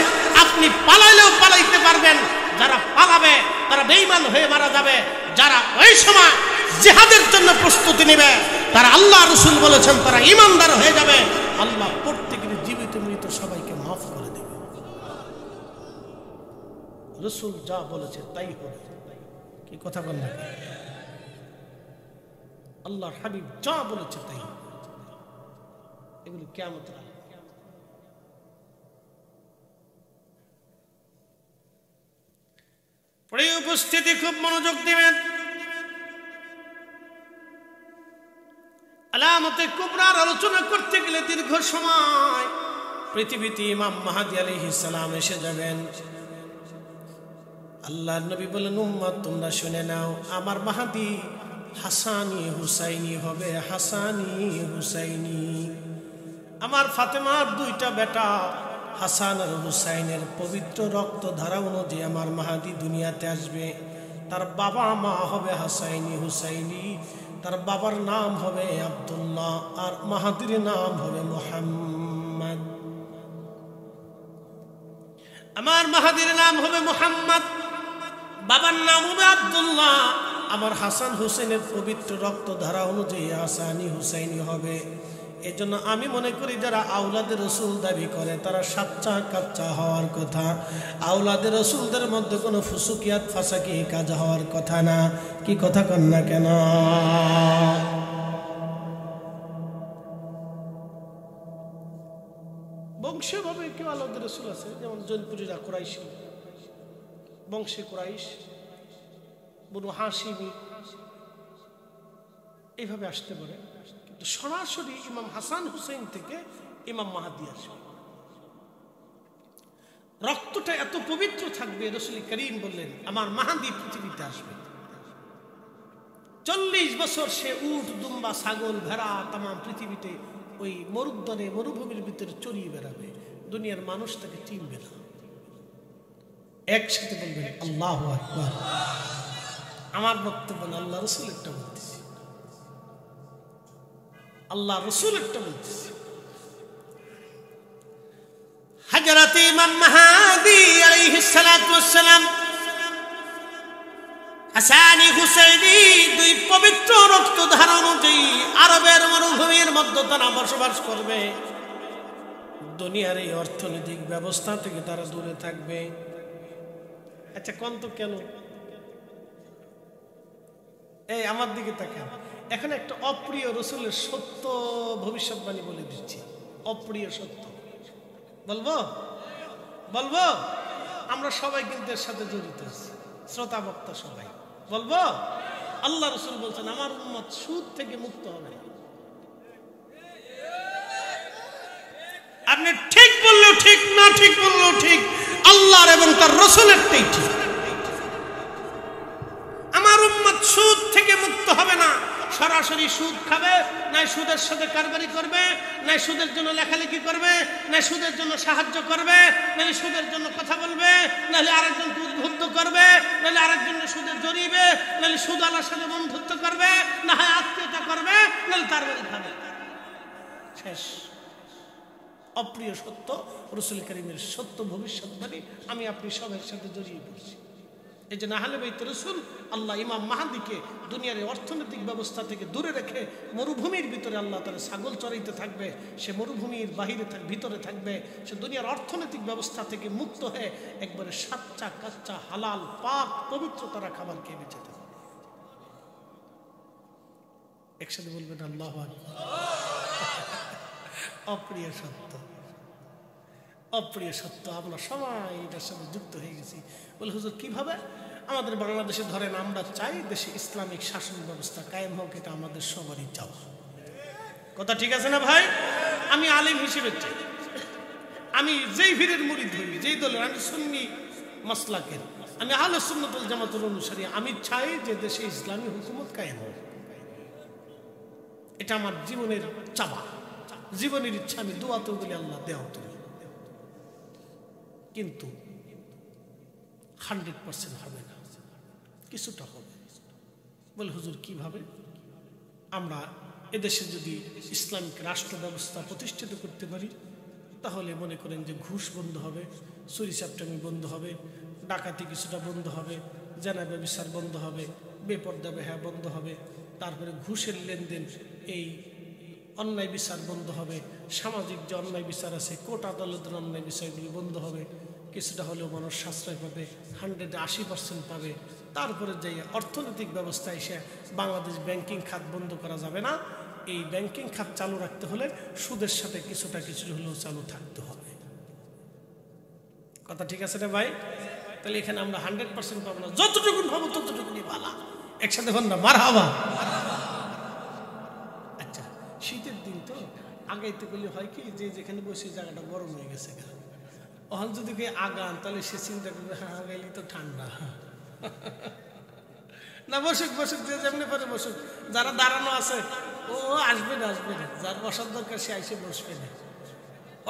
আপনি পালাইলেও পালাইতে পারবেন, যারা পালাবে তারা বেঈমান হয়ে মারা যাবে। যারা ওই সময় জিহাদের জন্য প্রস্তুতি নেবে, তারা আল্লাহ রাসূল বলেছেন তারা ঈমানদার হয়ে যাবে। আল্লাহ প্রত্যেকের জীবিত মৃত সবাইকে মাফ করে দেবে। রাসূল যা বলেছে তাই হবে। কি কথা বললেন? আল্লাহর হাবিব যা বলেছে তাই। এগুলো কিয়ামতের আলামত। উপস্থিতি খুব মনোযোগ দিবেন। আলামতে কুবরার আলোচনা করতে গেলে দীর্ঘ সময় পৃথিবীতে ইমাম মাহদী আলাইহিস সালাম এসে যাবেন। আল্লাহর নবী বলেন, উম্মত তোমরা শুনে নাও, আমার মাহদী হাসানি হুসাইনি হবে, হাসানি হুসাইনি। আমার ফাতেমার দুইটা বেটা হাসান আর হুসাইনের পবিত্র রক্ত ধারা অনুযায়ী আমার মাহদী দুনিয়াতে আসবে। তার বাবা মা হবে হাসাইনি হুসাইনি, তার বাবার নাম হবে আব্দুল্লাহ আর মাহদীর নাম হবে মুহাম্মদ। আমার মাহদীর নাম হবে মুহাম্মদ, বাবার নাম হবে আব্দুল্লাহ। আমার হাসান হুসেনের পবিত্র রক্ত ধারা অনুযায়ী হাসানি হুসাইনি হবে। এই জন্য আমি মনে করি যারা আওলাদের রসুল দাবি করে তারা সাচ্চা কাচ্চা হওয়ার কথা। আওলাদের রসুলদের মধ্যে কোনো ফুসুকিয়াত ফাসাকি কাজ হওয়ার কথা না। কি কথা কন না কেন? বংশীয়ভাবে কেউ আওলাদের রসুল আছে, যেমন জৈনপুরীরা কুরাইশি, বংশে কুরাইশ, বনু হাশিমি, এইভাবে আসতে পারে। কিন্তু সরাসরি ইমাম হাসান হুসেইন থেকে ইমাম মাহদী আসবে। রক্তটা এত পবিত্র থাকবে, রাসূল করিম বললেন আমার মাহদী পৃথিবীতে আসবে। 40 বছর সে উট দুম্বা ছাগল ভেড়া তাম পৃথিবীতে ওই মরুদ্যানে মরুভূমির ভিতরে চড়িয়ে বেড়াবে। দুনিয়ার মানুষ তাকে চিনবে না। একসাথে বলবেন আল্লাহু আকবার। আমার বক্তব্য আল্লাহ রসুলেরটা বলতেছি, আল্লাহ রসুলেরটা বলতেছি। হযরত ইমাম মাহদী আলাইহিস সালাতু ওয়াস সালাম হাসানি হুসাইনি দুই পবিত্র রক্ত ধারা অনুযায়ী আরবের মরুভূমির মধ্যে তারা বসবাস করবে। দুনিয়ার এই অর্থনৈতিক ব্যবস্থা থেকে তারা দূরে থাকবে। আচ্ছা কোন তো কেন? এই আমার দিকে তাকান। এখন একটা অপ্রিয় রসুলের সত্য ভবিষ্যৎবাণী বলে দিচ্ছি। অপ্রিয় সত্য বলবো বলবো আমরা সবাই কিন্তু এর সাথে জড়িত আছি, শ্রোতা বক্তা সবাই বলবো। আল্লাহ রসুল বলছেন আমার উম্মত সুদ থেকে মুক্ত হবে। আপনি ঠিক বললেও ঠিক, না ঠিক বললেও ঠিক, আল্লাহর এবং তার রসুলেরটাই ঠিক। আমার উম্মত সুদ থেকে মুক্ত হবে না। সরাসরি সুদ খাবে, না সুদের সাথে কারবারি করবে, না সুদের জন্য লেখালেখি করবে, না সুদের জন্য সাহায্য করবে, না সুদের জন্য কথা বলবে, নাহলে আরেকজনকে উদ্বুদ্ধ করবে, নাহলে আরেকজনের সুদের জড়িবে, নাহলে সুদওয়ালার সাথে বন্ধুত্ব করবে, না হয় আত্মীয়তা করবে, নাহলে কারবারি খাবে। শেষ। অপ্রিয় সত্য রাসূল করিমের সত্য ভবিষ্যৎবাণী আমি আপনি সবার সাথে জড়িয়ে পড়ছি। এই যে আহলে বাইত রাসূল আল্লাহ ইমাম মাহদীকে দুনিয়ার অর্থনৈতিক ব্যবস্থা থেকে দূরে রেখে মরুভূমির ভিতরে আল্লাহ তার ছাগল চড়াইতে থাকবে। সে মরুভূমির বাহিরে ভিতরে থাকবে। সে দুনিয়ার অর্থনৈতিক ব্যবস্থা থেকে মুক্ত হয়ে একবারে সাচ্চা কাচ্চা হালাল পাক পবিত্র তারা খাবার খেয়ে বেঁচে থাকবে। একসাথে বলবেন আল্লাহু আকবার। অপ্রিয় সত্য, অপ্রিয় সত্য। আমরা সবাই এটার সাথে যুক্ত হয়ে গেছি। বলে হুজুর কিভাবে? আমাদের বাংলাদেশে ধরেন আমরা চাই দেশে ইসলামিক শাসন ব্যবস্থা কায়েম হোক, এটা আমাদের সবারই চাওয়া। কথা ঠিক আছে না ভাই? আমি আলেম হিসেবে চাই, আমি যেই ভিড়ের মুরিদ হই, যেই দলের, আমি সুন্নি মাসলাকের, আমি আহলে সুন্নাত ওয়াল জামাতের অনুসারী, আমি চাই যে দেশে ইসলামী হুকুমত কায়েম হোক। এটা আমার জীবনের চাওয়া, জীবনের ইচ্ছা। আমি দোয়াতেও বলি আল্লাহ দেও তুমি, কিন্তু 100% হবে না, কিছুটা হবে। বলে হুজুর কিভাবে? আমরা এদেশে যদি ইসলামিক রাষ্ট্র ব্যবস্থা প্রতিষ্ঠিত করতে পারি তাহলে মনে করেন যে ঘুষ বন্ধ হবে, চুরি চাপটামি বন্ধ হবে, ডাকাতি কিছুটা বন্ধ হবে, জেনা ব্যভিচার বন্ধ হবে, বেপর্দা বেহায়া বন্ধ হবে, তারপরে ঘুষের লেনদেন এই অন্যায় বিচার বন্ধ হবে, সামাজিক যে অন্যায় বিচার আছে কোর্ট আদালতের অন্যায় বিষয়গুলি বন্ধ হবে, কিছুটা হলেও মানুষ সাশ্রয় পাবে, 180% পাবে। তারপরে যে অর্থনৈতিক ব্যবস্থা এসে বাংলাদেশ ব্যাংকিং খাত বন্ধ করা যাবে না। এই ব্যাংকিং খাত চালু রাখতে হলে সুদের সাথে কিছুটা কিছু হলেও চালু থাকতে হবে। কথা ঠিক আছে রে ভাই? তাহলে এখানে আমরা 100% পাবো না, যতটুকু পাবো ততটুকুনি ভালো। একসাথে হন না মারহাবা। আচ্ছা, শীতের দিন তো আগাইতে গেলে হয় কি, যে যেখানে বসে জায়গাটা গরম হয়ে গেছে, ওখান যদি কে আগান তাহলে সে চিন্তা করবে হ্যাঁ আগাইলে তো ঠান্ডা না, বসুক বসুক, যে যেমনি পারে বসুক। যারা দাঁড়ানো আছে ও আসবে না, যার বসার দরকার সে এসে বসবে না।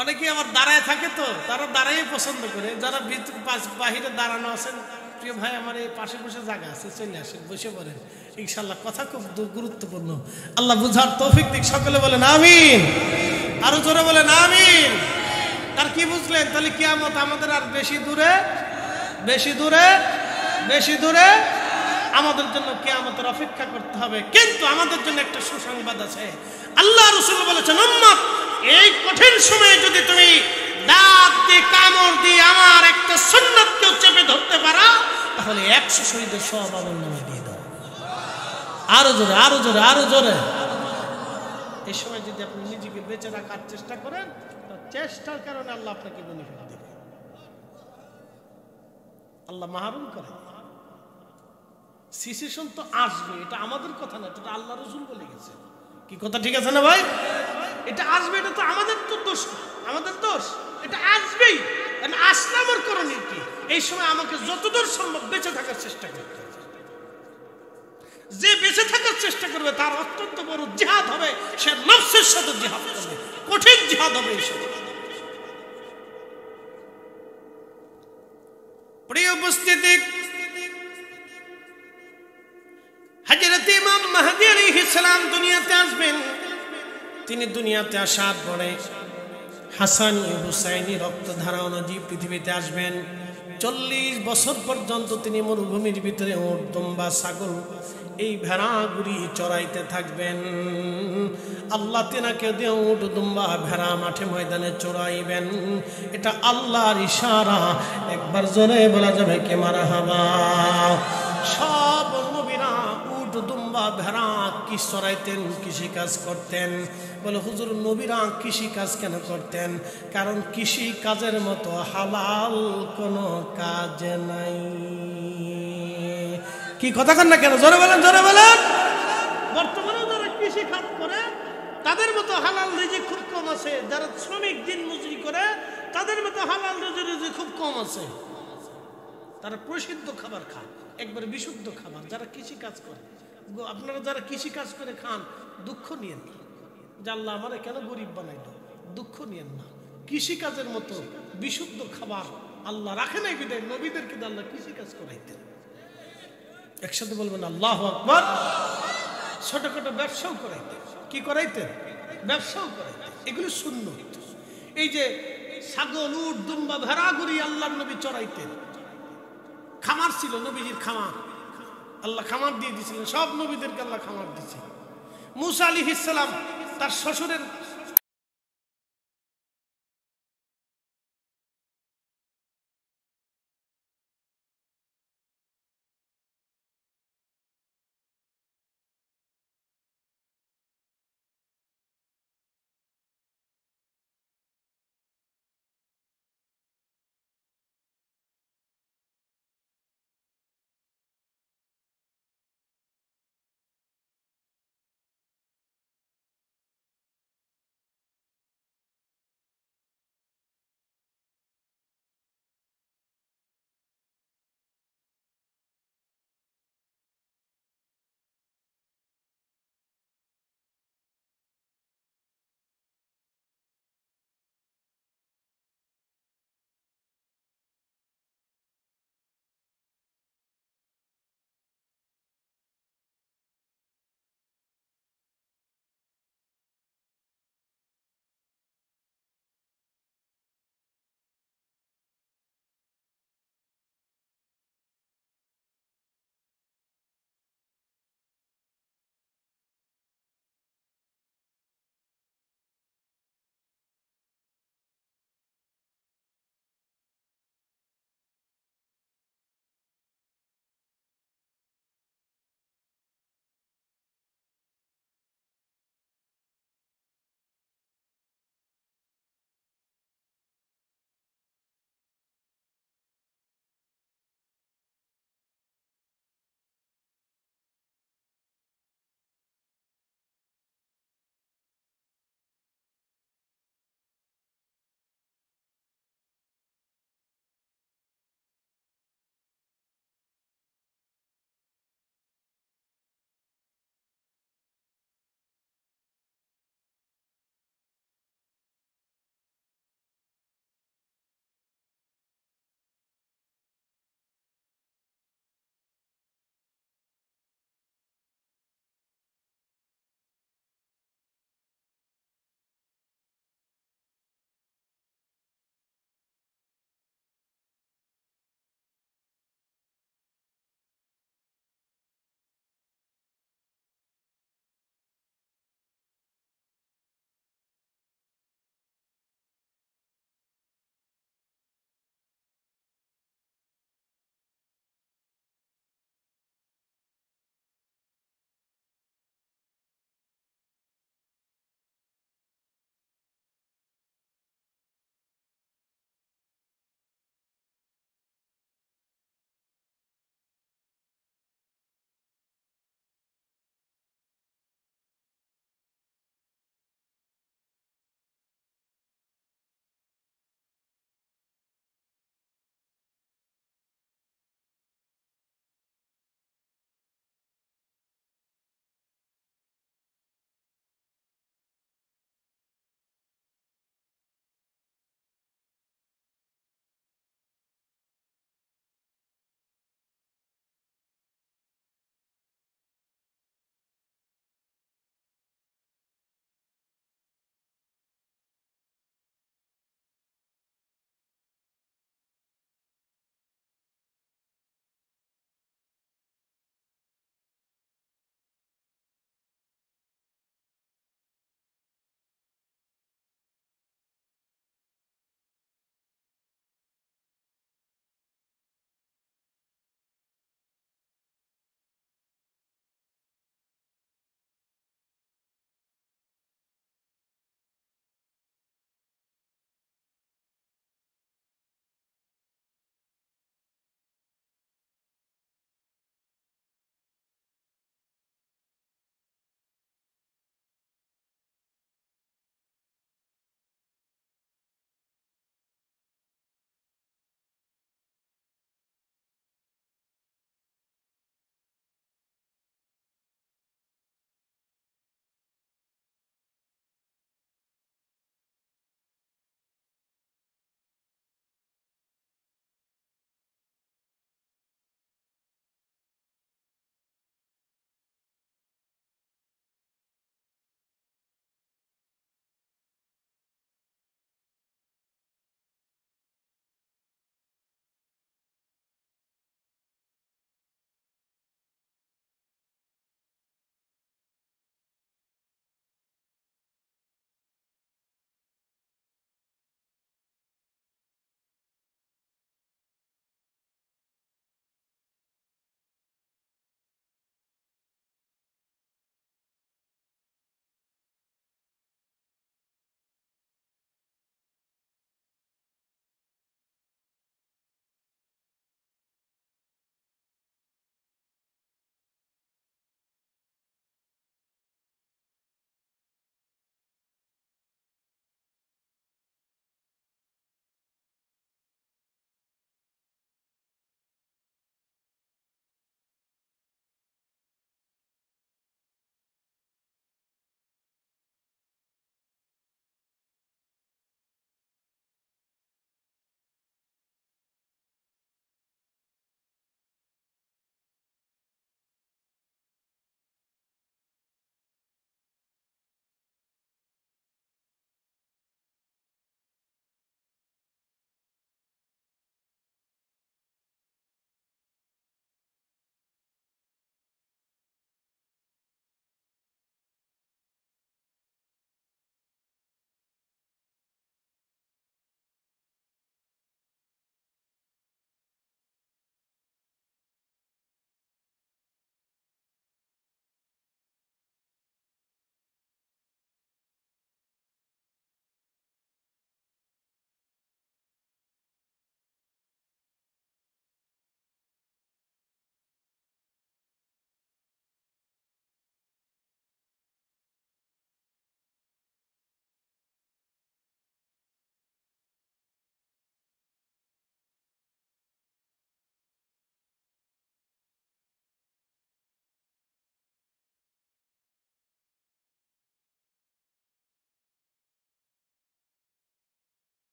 অনেকে আবার দাঁড়ায় থাকে তো, তারা দাঁড়াই পছন্দ করে। যারা বাহিরে দাঁড়ানো আছেন, প্রিয় ভাই আমার এই পাশে বসে জায়গা আছে, চলে আসেন, বসে পড়েন ইনশাল্লাহ। কথা খুব গুরুত্বপূর্ণ। আল্লাহ বুঝার তৌফিক দিক। সকলে বলেন আমিন, আরো জোরে বলেন আমিন। তার কি বুঝলেন? তাহলে কিয়ামত আমাদের আর বেশি দূরে, বেশি দূরে, বেশি দূরে আমাদের জন্য কিয়ামতের অপেক্ষা করতে হবে। কিন্তু আমাদের জন্য একটা সুসংবাদ আছে। আল্লাহ রাসূল বলেছেন, উম্মত এই কঠিন সময়ে যদি তুমি দাঁত দিয়ে কামড় দিয়ে আমার একটা সুন্নাতকেও চেপে ধরতে পারো, তাহলে 100 শহীদের সওয়াব আমার নামে দিয়ে দাও। আরো জোরে, আরো জোরে, আরো জোরে। এই সময় যদি আপনি নিজেকে বেঁচে রাখার চেষ্টা করেন, তো চেষ্টার কারণে আল্লাহ আপনাকে বেনিফিট দেবে। আল্লাহ মাহরুম করে। সিচুয়েশন তো আসবে, এটা আমাদের কথা না, এটা আল্লাহ রাসূল বলে গেছে। কি কথা ঠিক আছে না ভাই? এটা আসবে, এটা তো আমাদের তো দোষ, আমাদের দোষ, এটা আসবেই। আসলে আমার করণীয় কি? এই সময় আমাকে যতদূর সম্ভব বেঁচে থাকার চেষ্টা করতে হবে। যে বেঁচে থাকার চেষ্টা করবে তার অত্যন্ত বড় জিহাদ হবে, সে নফসের সাথে জিহাদ করবে, কঠিন জিহাদ হবে এই সময়। প্রিয় উপস্থিতি, হযরত ইমাম মাহদী আলাইহিস সালাম দুনিয়াতে আসবেন। তিনি দুনিয়াতে আসার পরে হাসানি হুসাইনি রক্তধারা অনুযায়ী পৃথিবীতে আসবেন। 40 বছর পর্যন্ত তিনি মরুভূমির ভিতরে উট, দুম্বা, ছাগল, এই ভেড়াগুলি চড়াইতে থাকবেন। আল্লাহ তিনাকে দিয়ে উট, দুম্বা, ভেড়া মাঠে ময়দানে চড়াইবেন। এটা আল্লাহর ইশারা। একবার জোরে বলা যাবে কে মারহাবা। সব নবীরা উট, দুম্বা, ভেড়া কি চড়াইতেন, কৃষি কাজ করতেন। বলে হুজুর নবীরা কৃষি কাজ কেন করতেন? কারণ কৃষি কাজের মতো হালাল কোনো কাজ নাই। কি কথা কন না কেন? জোরে বলেন, জোরে বলেন। বর্তমানে যারা কৃষি কাজ করে তাদের মতো হালাল রিজিক খুব কম আছে। যারা শ্রমিক দিন মজুরি করে তাদের মতো হালাল রিজিক খুব কম আছে। তারা প্রসিদ্ধ খাবার খান, একবারে বিশুদ্ধ খাবার। যারা কৃষি কাজ করে, আপনারা যারা কৃষি কাজ করে খান, দুঃখ নিয়েন না যে আল্লাহ আমারে কেন গরিব বানাইলো, দুঃখ নিয়েন না। কৃষি কাজের মতো বিশুদ্ধ খাবার আল্লাহ রাখে নাই বিদায় নবীদেরকে আল্লাহ কৃষি কাজ করাইতেন। একসাথে বলবেন আল্লাহু আকবার। ছোটখাটো ব্যবসাও করাইতেন। কি করাইতেন? ব্যবসাও করাইতেন। এগুলো সুন্নত। এই যে ছাগল, উট, দুম্বা, ভেড়াগুলি আল্লাহর নবী চড়াইতেন। খামার ছিল নবীজির, খামার আল্লাহ খামার দিয়ে দিয়েছিলেন। সব নবীদেরকে আল্লাহ খামার দিয়েছে। মূসা আলাইহিস সালাম তার শ্বশুরের